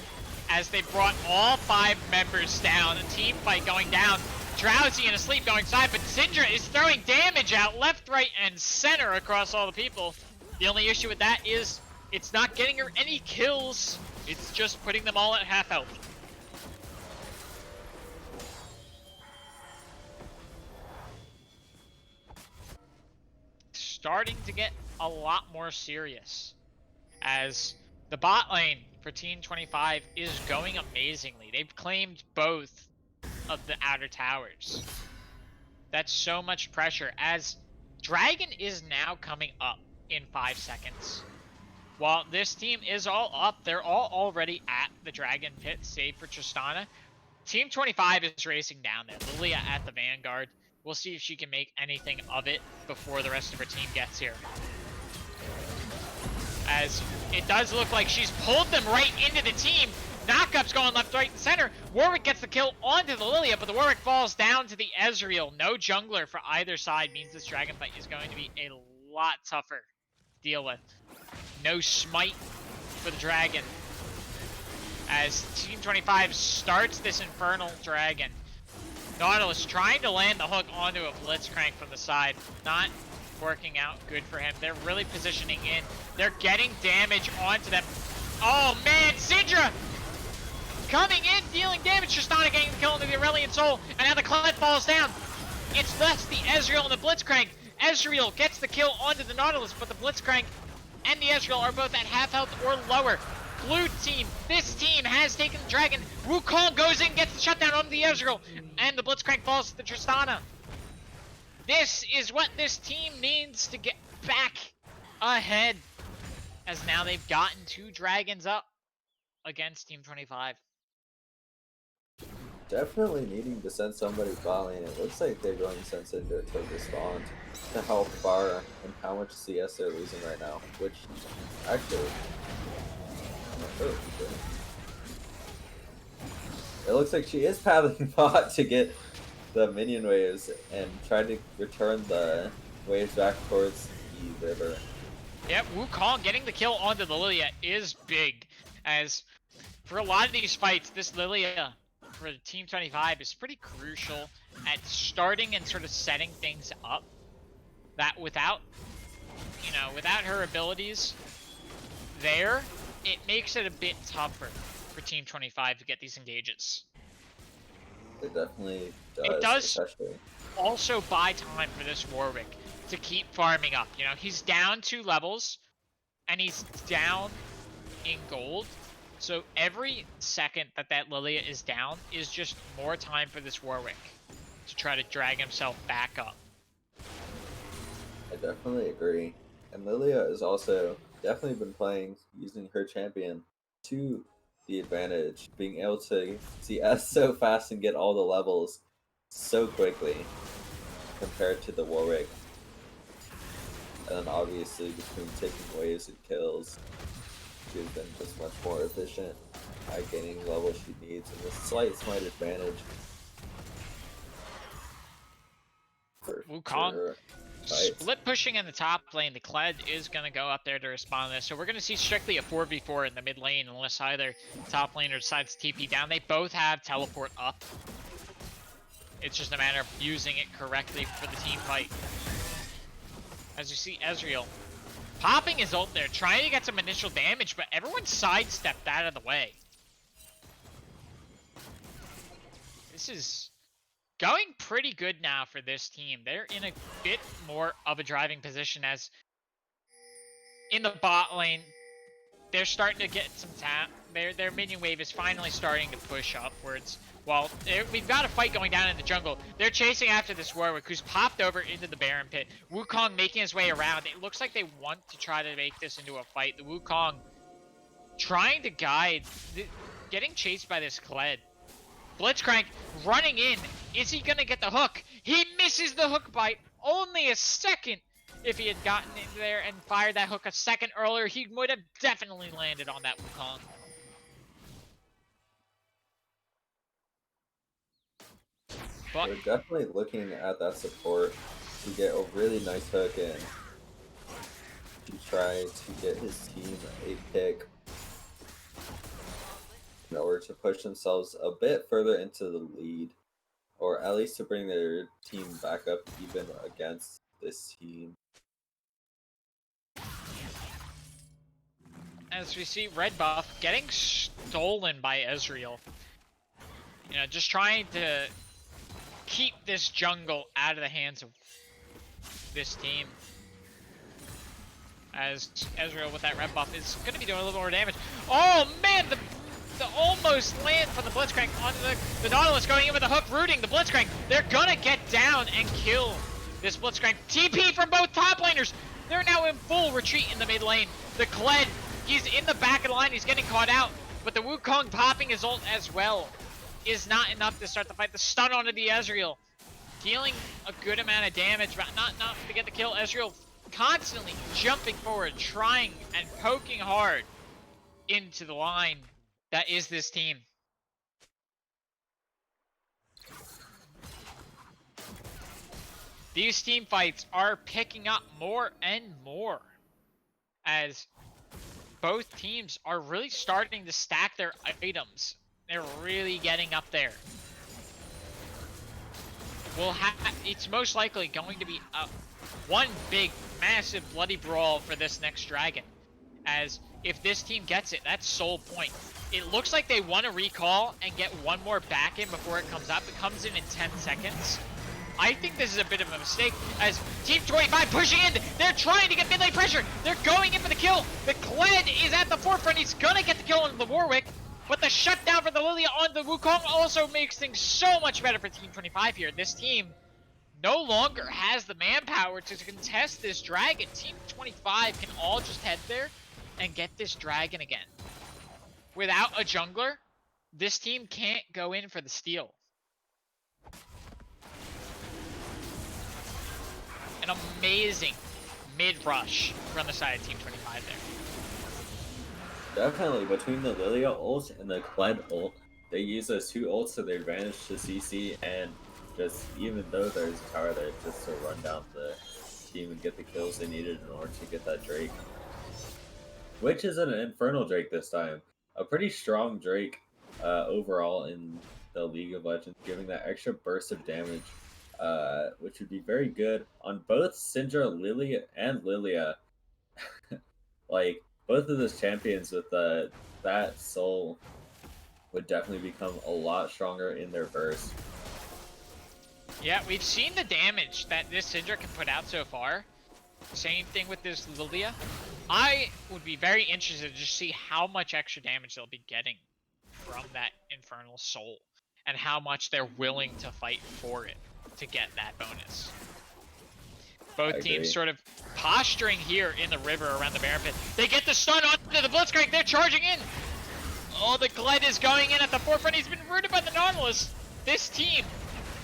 as they brought all 5 members down. A team fight going down. Drowsy and Asleep going side, but Syndra is throwing damage out left, right, and center across all the people. The only issue with that is it's not getting her any kills. It's just putting them all at half health. Starting to get a lot more serious, as the bot lane for Team 25 is going amazingly. They've claimed both of the outer towers. That's so much pressure, as Dragon is now coming up in 5 seconds. While this team is all up, they're all already at the Dragon pit, save for Tristana. Team 25 is racing down there. Lilia at the Vanguard. We'll see if she can make anything of it before the rest of her team gets here. As it does look like she's pulled them right into the team. Knockup's going left, right, and center. Warwick gets the kill onto the Lilia, but the Warwick falls down to the Ezreal. No jungler for either side means this Dragon fight is going to be a lot tougher to deal with. No smite for the Dragon, as Team 25 starts this Infernal Dragon. Nautilus trying to land the hook onto a Blitzcrank from the side. Not working out good for him. They're really positioning in. They're getting damage onto them. Oh man, Syndra coming in, dealing damage. Tristana getting the kill into the Aurelion Soul, and now the Kled falls down. It's left the Ezreal and the Blitzcrank. Ezreal gets the kill onto the Nautilus, but the Blitzcrank and the Ezreal are both at half health or lower. Blue team, this team has taken the Dragon. Wukong goes in, gets the shutdown onto the Ezreal, and the Blitzcrank falls to the Tristana. This is what this team needs to get back ahead, as now they've gotten 2 Dragons up against Team 25. Definitely needing to send somebody bot lane. It looks like they're going to send Syndra to respond to help Bar and how much CS they're losing right now, which actually, I'm not sure what she's doing. It looks like she is paddling bot to get the minion waves and try to return the waves back towards the river. Yep, Wukong getting the kill onto the Lilia is big, as for a lot of these fights, this Lilia for Team 25 is pretty crucial at starting and sort of setting things up. That without you know, without her abilities there, it makes it a bit tougher for Team 25 to get these engages. It definitely It does, does especially. also buy time for this Warwick to keep farming up. You know, he's down 2 levels, and he's down in gold. So every second that that Lilia is down is just more time for this Warwick to try to drag himself back up. I definitely agree. And Lilia has also definitely been playing using her champion to the advantage, being able to CS so fast and get all the levels so quickly compared to the Warwick. And then obviously between taking waves and kills, she has been just much more efficient at gaining levels she needs and a slight smite advantage for Wukong sure. Fights. split pushing in the top lane. The Kled is going to go up there to respond to this. So we're going to see strictly a 4v4 in the mid lane unless either top laner decides to TP down. They both have teleport up. It's just a matter of using it correctly for the team fight. As you see Ezreal popping his ult there, trying to get some initial damage, but everyone sidestepped out of the way. This is going pretty good now for this team. They're in a bit more of a driving position as in the bot lane, they're starting to get some tap. Their minion wave is finally starting to push upwards. While we've got a fight going down in the jungle, they're chasing after this Warwick who's popped over into the Baron pit. Wukong making his way around. It looks like they want to try to make this into a fight. The Wukong trying to guide, getting chased by this Kled. Blitzcrank running in. Is he going to get the hook? He misses the hook by only a second. If he had gotten in there and fired that hook a second earlier, he would have definitely landed on that Wukong. But They're definitely looking at that support to get a really nice hook in to try to get his team a pick in order to push themselves a bit further into the lead, or at least to bring their team back up even against this team. as we see red buff getting stolen by Ezreal. You know, just trying to keep this jungle out of the hands of this team. As Ezreal with that red buff is going to be doing a little more damage. Oh man, the almost land from the Blitzcrank onto the Nautilus going in with a hook, rooting the Blitzcrank. They're going to get down and kill this Blitzcrank. TP from both top laners. They're now in full retreat in the mid lane. The Kled, he's in the back of the line. He's getting caught out. But the Wukong popping his ult as well is not enough to start the fight. The stun onto the Ezreal, dealing a good amount of damage, but not enough to get the kill. Ezreal constantly jumping forward, trying and poking hard into the line that is this team. These team fights are picking up more and more as both teams are really starting to stack their items. They're really getting up there. It's most likely going to be one big, massive, bloody brawl for this next dragon. As if this team gets it, that's sole point. It looks like they want to recall and get one more back in before it comes up. It comes in 10 seconds. I think this is a bit of a mistake as Team 25 pushing in. They're trying to get mid lane pressure. They're going in for the kill. The Kled is at the forefront. He's going to get the kill on the Warwick. But the shutdown for the Lilia on the Wukong also makes things so much better for Team 25 here. This team no longer has the manpower to contest this dragon. Team 25 can all just head there and get this dragon again. Without a jungler, this team can't go in for the steal. An amazing mid-rush from the side of Team 25 there. Definitely, between the Lilia ult and the Kled ult, they use those two ults to their advantage to CC, and just even though there's a tower there, just to run down the team and get the kills they needed in order to get that Drake. Which is an Infernal Drake this time. A pretty strong Drake overall in the League of Legends, giving that extra burst of damage which would be very good on both Syndra, Lilia, and Lilia. Like, both of those champions with that soul would definitely become a lot stronger in their burst. Yeah, we've seen the damage that this Syndra can put out so far. Same thing with this Lilia. I would be very interested to just see how much extra damage they'll be getting from that Infernal Soul, and how much they're willing to fight for it to get that bonus. Both teams sort of posturing here in the river around the Baron Pit. They get the stun onto the Blitzcrank. They're charging in. Oh, the Gled is going in at the forefront. He's been rooted by the Nautilus. This team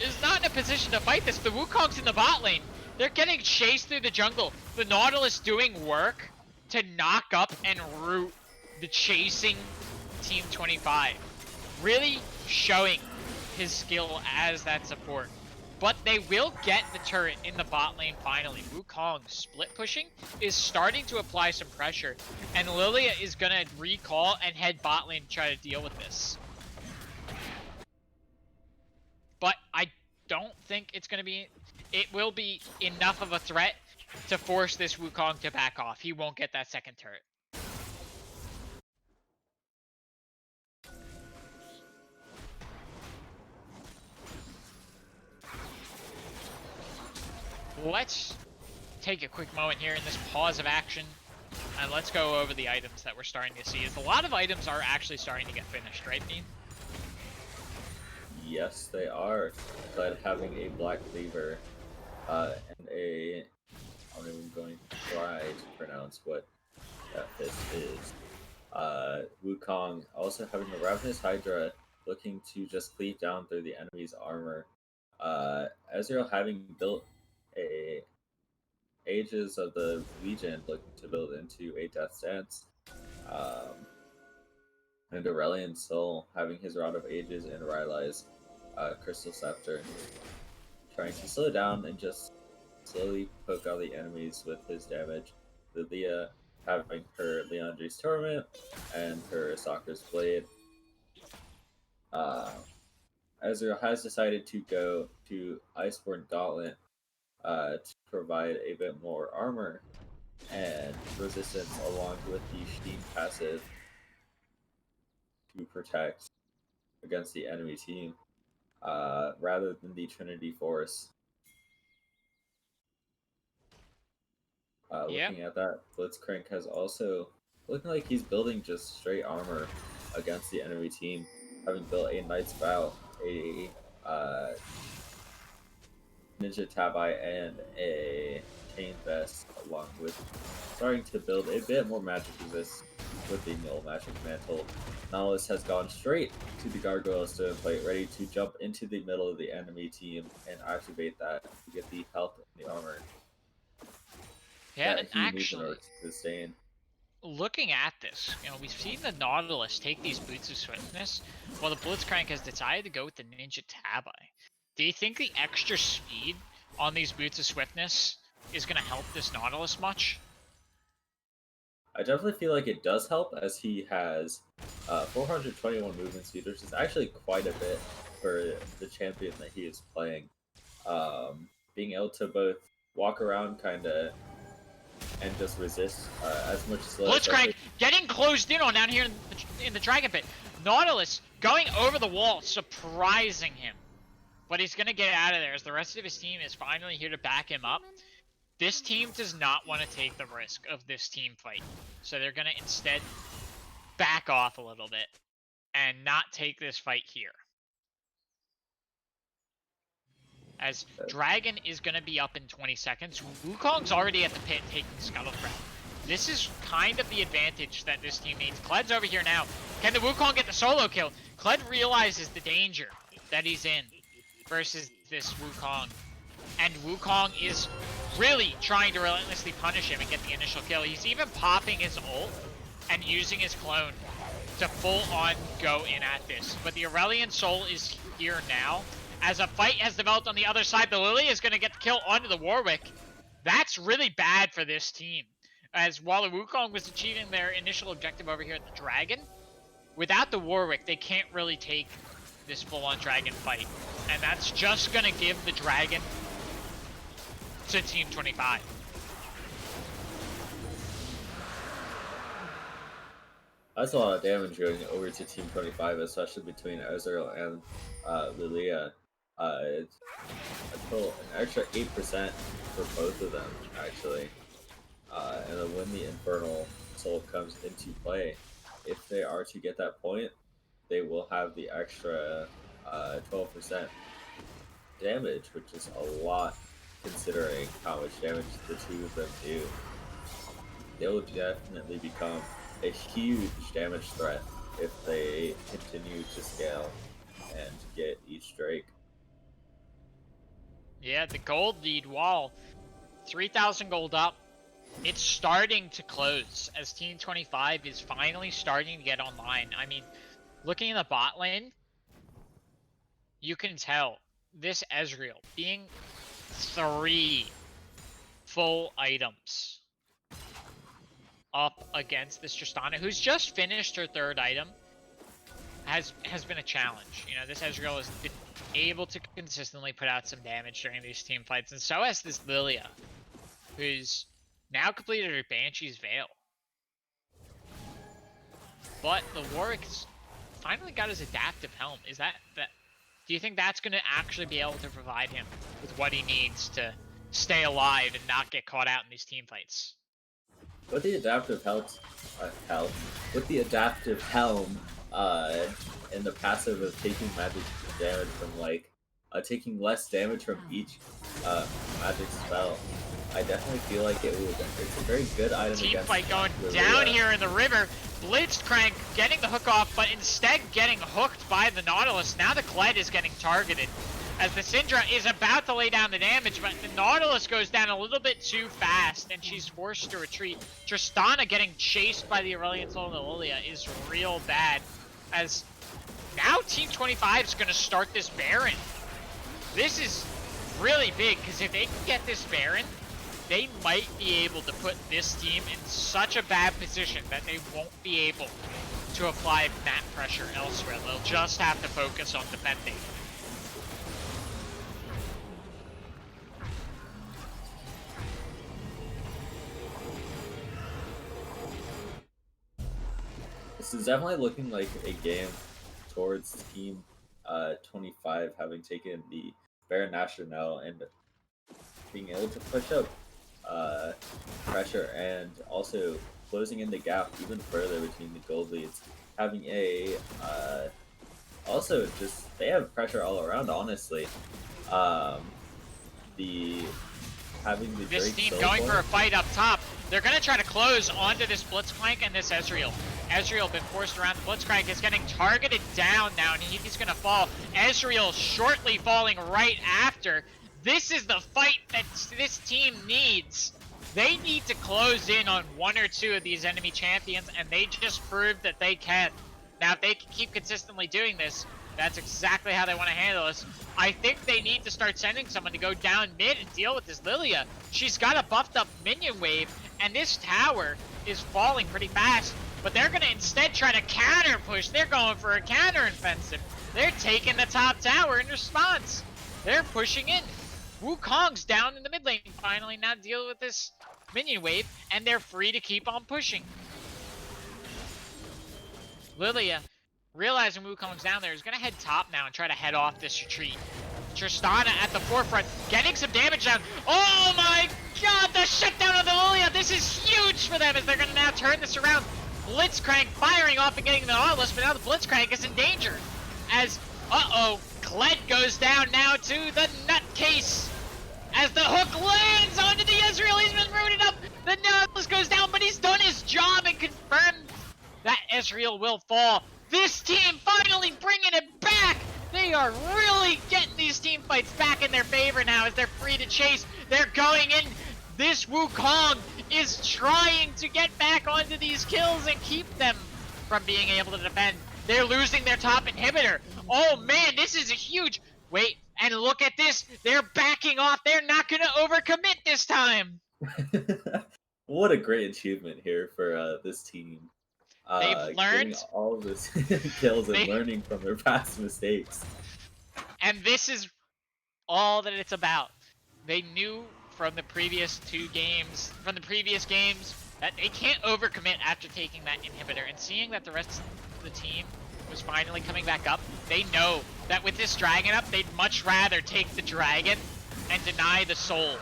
is not in a position to fight this. The Wukong's in the bot lane. They're getting chased through the jungle. The Nautilus doing work to knock up and root the chasing Team 25. Really showing his skill as that support. But they will get the turret in the bot lane finally. Wukong split pushing is starting to apply some pressure. And Lilia is going to recall and head bot lane to try to deal with this. But I don't think it's going to be... It will be enough of a threat to force this Wukong to back off. He won't get that second turret. Let's take a quick moment here in this pause of action, and let's go over the items that we're starting to see. A lot of items are actually starting to get finished, right, Dean? Yes, they are. But having a Black Cleaver and a... I'm even going to try to pronounce what that fist is. Wukong also having a Ravenous Hydra looking to just cleave down through the enemy's armor. Ezreal having built a Ages of the Legion looking to build into a Death Stance. And Aurelion Soul having his Rod of Ages and Rylai's Crystal Scepter. Trying to slow down and just slowly poke out the enemies with his damage. Lilia having her Leandri's Torment and her Sakura's Blade. Ezreal has decided to go to Iceborne Gauntlet to provide a bit more armor and resistance along with the Sheen passive to protect against the enemy team rather than the Trinity Force. Looking at that, Blitzcrank has also looking like he's building just straight armor against the enemy team, having built a Knight's Vow, a Ninja Tabi, and a Chain Vest, along with starting to build a bit more magic resist with the Null Magic Mantle. Nautilus has gone straight to the Gargoyle Stone Plate, ready to jump into the middle of the enemy team and activate that to get the health and the armor. Yeah, and actually, sustain. Looking at this, we've seen the Nautilus take these Boots of Swiftness, while the Blitzcrank has decided to go with the Ninja Tabi. Do you think the extra speed on these Boots of Swiftness is going to help this Nautilus much? I definitely feel like it does help, as he has 421 movement speed, which is actually quite a bit for the champion that he is playing. Being able to both walk around kind of and just resist as much as Blitzcrank getting closed in on down here in the Dragon Pit. Nautilus going over the wall, surprising him. But he's going to get out of there as the rest of his team is finally here to back him up. This team does not want to take the risk of this team fight. So they're going to instead back off a little bit and not take this fight here. As Dragon is going to be up in 20 seconds. Wukong's already at the pit taking Scuttlecraft. This is kind of the advantage that this team needs. Kled's over here now. Can the Wukong get the solo kill? Kled realizes the danger that he's in versus this Wukong. And Wukong is really trying to relentlessly punish him and get the initial kill. He's even popping his ult and using his clone to full on go in at this. But the Aurelion Soul is here now. As a fight has developed on the other side, the Lily is going to get the kill onto the Warwick. That's really bad for this team. As while the Wukong was achieving their initial objective over here at the Dragon, without the Warwick, they can't really take this full-on Dragon fight. And that's just gonna give the Dragon to Team 25. That's a lot of damage going over to Team 25, especially between Ezreal and Lilia. It's a total, an extra 8% for both of them, actually. And then when the Infernal Soul comes into play, if they are to get that point, they will have the extra 12% damage, which is a lot considering how much damage the two of them do. They will definitely become a huge damage threat if they continue to scale and get each Drake. Yeah, the gold lead wall, 3,000 gold up. It's starting to close as Team 25 is finally starting to get online. I mean, looking in the bot lane, you can tell this Ezreal being 3 full items up against this Tristana, who's just finished her 3rd item, has been a challenge. You know, this Ezreal has been able to consistently put out some damage during these team fights, and so has this Lilia, who's now completed her Banshee's Veil. But the Warwick's finally got his adaptive helm. Is that do you think that's going to actually be able to provide him with what he needs to stay alive and not get caught out in these team fights? With the adaptive with the adaptive helm, and the passive of taking magic damage from taking less damage from each magic spell, I definitely feel like it's a very good item Team against fight going Lilia. down here in the river. Blitzcrank getting the hook off, but instead getting hooked by the Nautilus. Now the Kled is getting targeted as the Syndra is about to lay down the damage, but the Nautilus goes down a little bit too fast and she's forced to retreat. Tristana getting chased by the Aurelion Soul and the Lilia is real bad, as now Team 25 is going to start this Baron. This is really big, because if they can get this Baron, they might be able to put this team in such a bad position that they won't be able to apply map pressure elsewhere. They'll just have to focus on defending. This is definitely looking like a game towards Team 25 having taken the Baron National and being able to push up pressure and also closing in the gap even further between the gold leads. Having a also just they have pressure all around. Honestly, the having the this Drake team going point. for a fight up top. They're going to try to close onto this Blitzcrank and this Ezreal. Ezreal been forced around. The Blitzcrank is getting targeted down now, and he's going to fall. Ezreal shortly falling right after. This is the fight that this team needs. They need to close in on 1 or 2 of these enemy champions, and they just proved that they can. Now, if they can keep consistently doing this, that's exactly how they want to handle this. I think they need to start sending someone to go down mid and deal with this Lilia. She's got a buffed up minion wave, and this tower is falling pretty fast. But they're going to instead try to counter push. They're going for a counter offensive. They're taking the top tower in response. They're pushing in. Wukong's down in the mid lane finally, now deal with this minion wave, and they're free to keep on pushing. Lilia, realizing Wukong's down there, is going to head top now and try to head off this retreat. Tristana at the forefront, getting some damage down. Oh my god, the shutdown of the Lilia! This is huge for them as they're going to now turn this around. Blitzcrank firing off and getting the Nautilus, but now the Blitzcrank is in danger. As, Kled goes down now to the nutcase. As the hook lands onto the Ezreal, he's been rooted up. The Nautilus goes down, but he's done his job and confirmed that Ezreal will fall. This team finally bringing it back. They are really getting these team fights back in their favor now as they're free to chase. They're going in. This Wukong is trying to get back onto these kills and keep them from being able to defend. They're losing their top inhibitor. Oh man, this is a huge... Wait, and look at this. They're backing off. They're not going to overcommit this time. What a great achievement here for this team. They've learned getting all of this kills and learning from their past mistakes. And this is all that it's about. They knew from the previous games, that they can't overcommit after taking that inhibitor, and seeing that the rest of the team was finally coming back up, they know that with this dragon up, they'd much rather take the dragon and deny the soul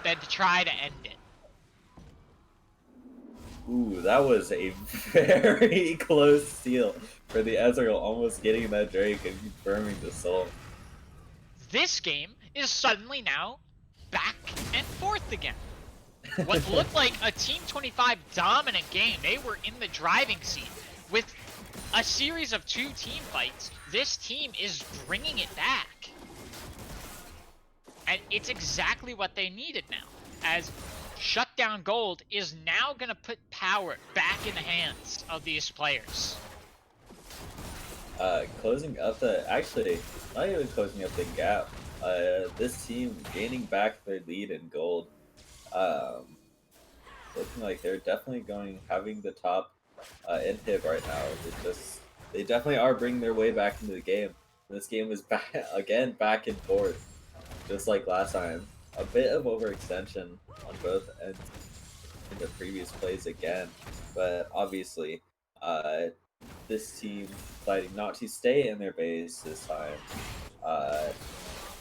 than to try to end it. Ooh, that was a very close steal for the Ezreal, almost getting that Drake and confirming the soul. This game is suddenly now back and forth again. What looked like a Team 25 dominant game, they were in the driving seat. With a series of 2 team fights, this team is bringing it back. And it's exactly what they needed now, as Shutdown Gold is now going to put power back in the hands of these players. Closing up actually, not even closing up the gap. This team gaining back their lead in gold. Looking like they're definitely having the top inhib right now. They definitely are bringing their way back into the game. This game is back and forth, just like last time. A bit of overextension on both ends in the previous plays again, but obviously, this team deciding not to stay in their base this time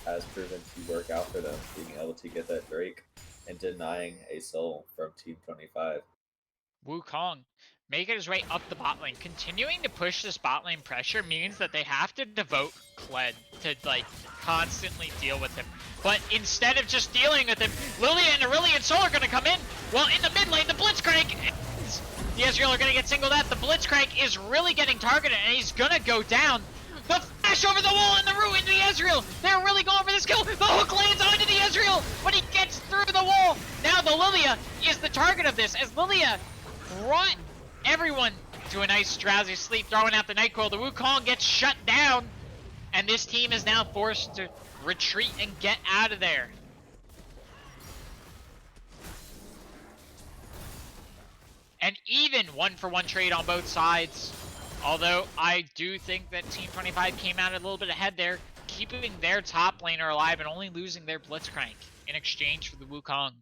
has proven to work out for them, being able to get that Drake and denying a soul from Team 25. Wukong making his way up the bot lane. Continuing to push this bot lane pressure means that they have to devote Kled to constantly deal with him. But instead of just dealing with him, Lilia and Aurelion Sol are going to come in. Well, in the mid lane, the Blitzcrank, the Ezreal are going to get singled out. The Blitzcrank is really getting targeted, and he's going to go down. The flash over the wall and the root into the Ezreal. They're really going for this kill. The hook lands onto the Ezreal, but he gets through the wall. Now the Lilia is the target of this, as Lilia brought everyone to a nice drowsy sleep, throwing out the Nightcrawler. The Wukong gets shut down, and this team is now forced to retreat and get out of there. And even 1-for-1 trade on both sides. Although I do think that Team 25 came out a little bit ahead there, keeping their top laner alive and only losing their Blitzcrank in exchange for the Wukong.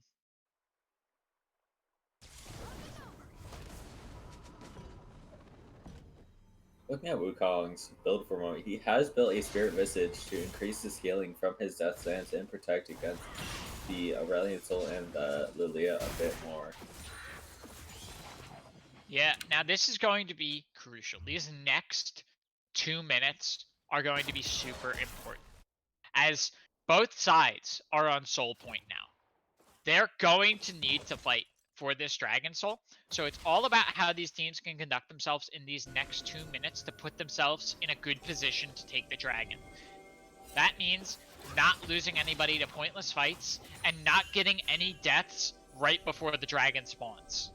Looking at Wukong's build for a moment, he has built a Spirit Visage to increase the scaling from his Death Stance and protect against the Aurelion Sol and Lilia a bit more. Yeah, now this is going to be crucial. These next 2 minutes are going to be super important, as both sides are on soul point now. They're going to need to fight for this Dragon Soul, so it's all about how these teams can conduct themselves in these next 2 minutes to put themselves in a good position to take the Dragon. That means not losing anybody to pointless fights and not getting any deaths right before the Dragon spawns.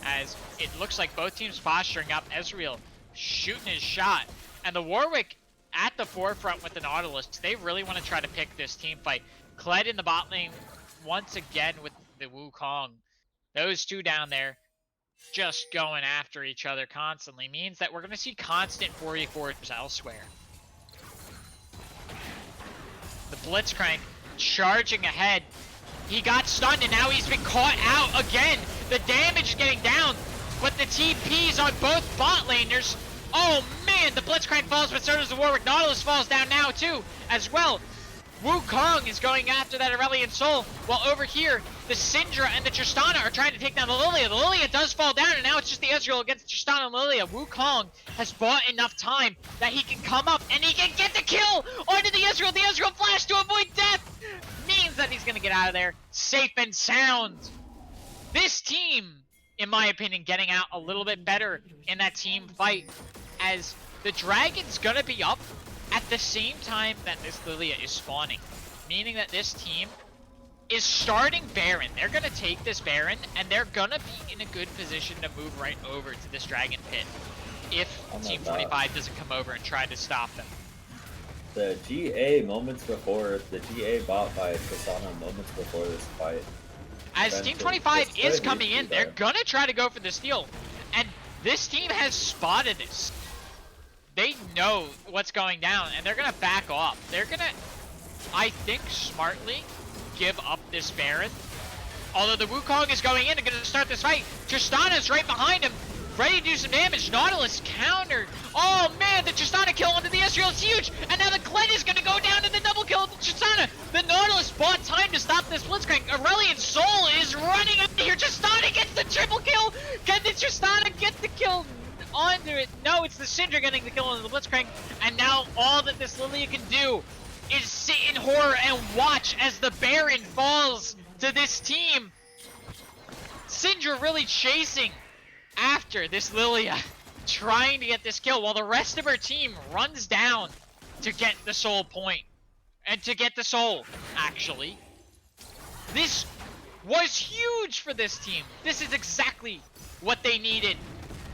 As it looks like both teams posturing up, Ezreal shooting his shot, and the Warwick at the forefront with the Nautilus. They really want to try to pick this team fight. Kled in the bot lane once again with the Wukong. Those two down there just going after each other constantly means that we're going to see constant 4v4s elsewhere. The Blitzcrank charging ahead. He got stunned and now he's been caught out again. The damage is getting down, but the TPs on both bot laners. Oh man, the Blitzcrank falls, but so does the Warwick. Nautilus falls down now too, as well. Wukong is going after that Aurelion Sol, while over here, the Syndra and the Tristana are trying to take down the Lilia. The Lilia does fall down, and now it's just the Ezreal against Tristana and Lilia. Wukong has bought enough time that he can come up and he can get the kill onto the Ezreal. The Ezreal flash to avoid death means that he's going to get out of there safe and sound. This team, in my opinion, getting out a little bit better in that team fight, as the Dragon's going to be up at the same time that this Lilia is spawning, meaning that this team is starting Baron. They're going to take this Baron, and they're going to be in a good position to move right over to this Dragon Pit if Team 25 doesn't come over and try to stop them. The GA moments before, the GA bot by Tristana moments before this fight. As Team 25 is coming in, they're going to try to go for the steal, and this team has spotted this. they know what's going down, and they're gonna back off. They're gonna, I think, smartly give up this Baron. Although the Wukong is going in and gonna start this fight. Tristana's right behind him, ready to do some damage. Nautilus countered. Oh man, the Tristana kill onto the Ezreal is huge, and now the Glen is gonna go down to the double kill of the Tristana. The Nautilus bought time to stop this Blitzcrank. Aurelion Sol is running up here. Tristana gets the triple kill. Can the Tristana get the kill onto it? No, it's the Syndra getting the kill on the Blitzcrank, and now all that this Lilia can do is sit in horror and watch as the Baron falls to this team. Syndra really chasing after this Lilia, trying to get this kill, while the rest of her team runs down to get the soul point. And to get the soul, actually. This was huge for this team. This is exactly what they needed,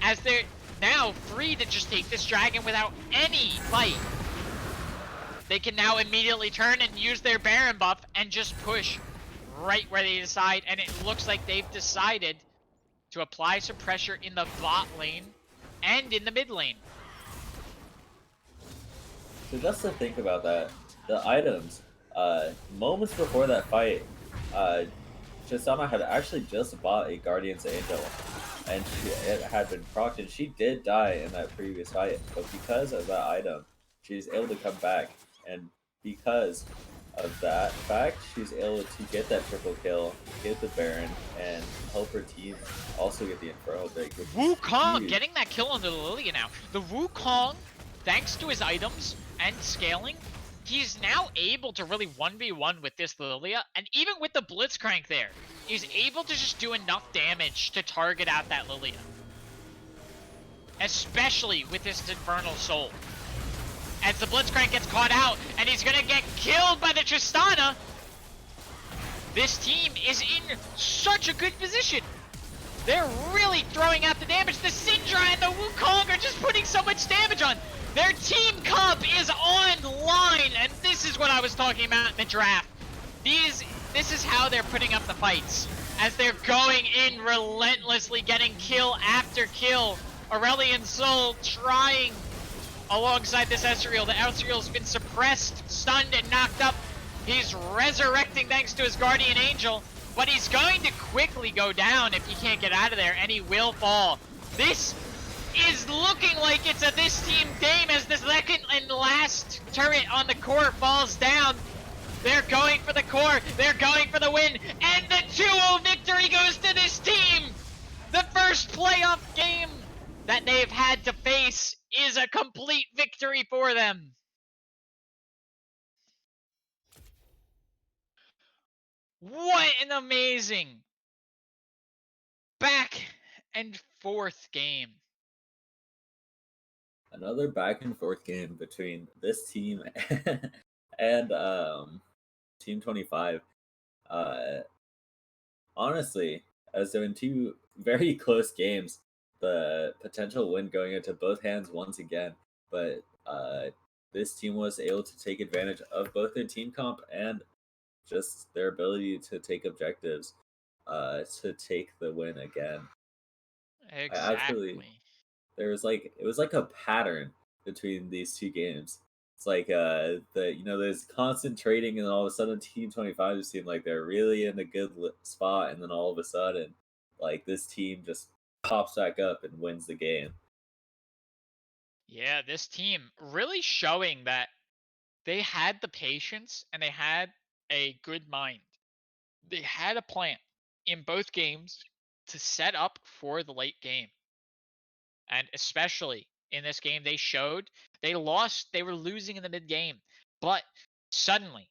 as they're now free to just take this dragon without any fight. They can now immediately turn and use their Baron buff and just push right where they decide, and it looks like they've decided to apply some pressure in the bot lane and in the mid lane. So just to think about that, the items, moments before that fight, Shisama had actually just bought a Guardian's Angel, and it had been procced, and she did die in that previous fight, but because of that item, she's able to come back, and because of that fact, she's able to get that triple kill, get the Baron, and help her team also get the Inferno break. Wukong getting that kill on the Lilia now. The Wukong, thanks to his items and scaling, he's now able to really 1v1 with this Lilia, and even with the Blitzcrank there, he's able to just do enough damage to target out that Lilia. Especially with this Infernal Soul. As the Blitzcrank gets caught out, and he's gonna get killed by the Tristana. This team is in such a good position. They're really throwing out the damage. The Syndra and the Wukong are just putting so much damage on. Their team comp is online, and this is what I was talking about in the draft. This is how they're putting up the fights, as they're going in relentlessly, getting kill after kill. Aurelion Sol trying alongside this Ezreal. The Ezreal's been suppressed, stunned, and knocked up. He's resurrecting thanks to his Guardian Angel, but he's going to quickly go down if he can't get out of there, and he will fall. This is looking like it's a this team game as the second and last turret on the core falls down. They're going for the core, they're going for the win, and the 2-0 victory goes to this team! The first playoff game that they've had to face is a complete victory for them. What an amazing back and forth game. Another back and forth game between this team and Team 25. Honestly, as in two very close games, the potential win going into both hands once again, but this team was able to take advantage of both their team comp and just their ability to take objectives to take the win again. I actually, Exactly. it was like a pattern between these two games. It's like there's constant trading, and all of a sudden Team 25 just seemed like they're really in a good spot, and then all of a sudden, like, this team just pops back up and wins the game. Yeah, this team really showing that they had the patience and they had a good mind. They had a plan in both games to set up for the late game. And especially in this game, they showed they lost, they were losing in the mid game. But suddenly,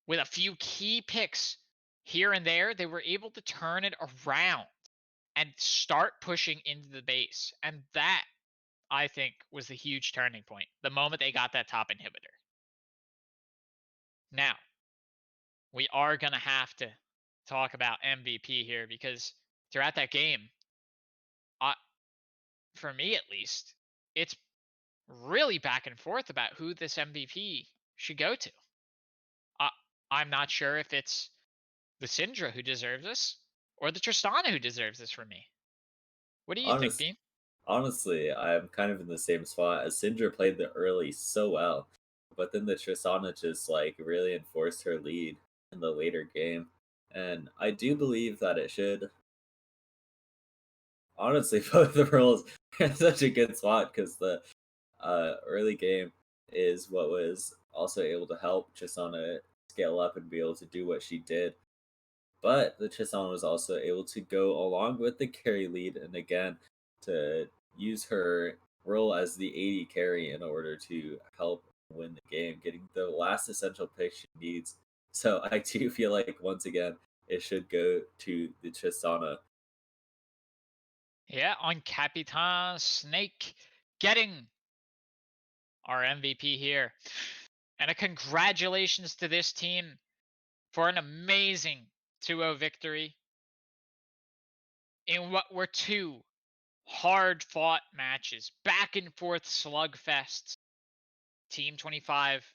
with a few key picks here and there, they were able to turn it around and start pushing into the base. And that, I think, was the huge turning point the moment they got that top inhibitor. Now, we are going to have to talk about MVP here, because throughout that game, for me at least, it's really back and forth about who this MVP should go to. Uh, I'm not sure if it's the Syndra who deserves this or the Tristana who deserves this for me. What do you think, Honest, Bean? Honestly, I'm kind of in the same spot as Syndra played the early so well, but then the Tristana just like really enforced her lead in the later game. And I do believe that it should honestly both the roles in such a good spot because the early game is what was also able to help Tristana scale up and be able to do what she did. But the Chisan was also able to go along with the carry lead and again to use her role as the 80 carry in order to help win the game, getting the last essential pick she needs. So I do feel like once again it should go to the Chisana. Yeah, on Capitan Snake getting our MVP here. And a congratulations to this team for an amazing 2-0 victory in what were two hard fought matches, back and forth slugfests. Team 25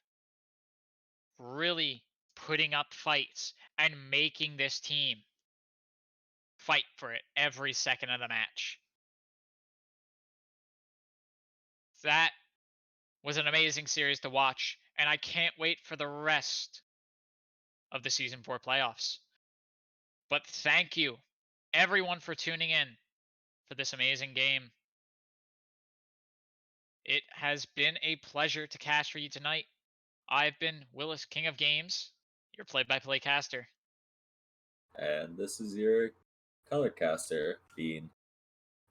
really putting up fights and making this team fight for it every second of the match. That was an amazing series to watch, and I can't wait for the rest of the Season 4 playoffs. But thank you, everyone, for tuning in for this amazing game. It has been a pleasure to cast for you tonight. I've been Willis, King of Games, your play-by-play caster. And this is your color caster, Bean.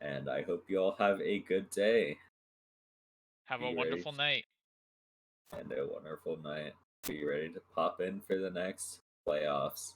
And I hope you all have a good day. Have a Be ready wonderful night. and a wonderful night. Be ready to pop in for the next playoffs.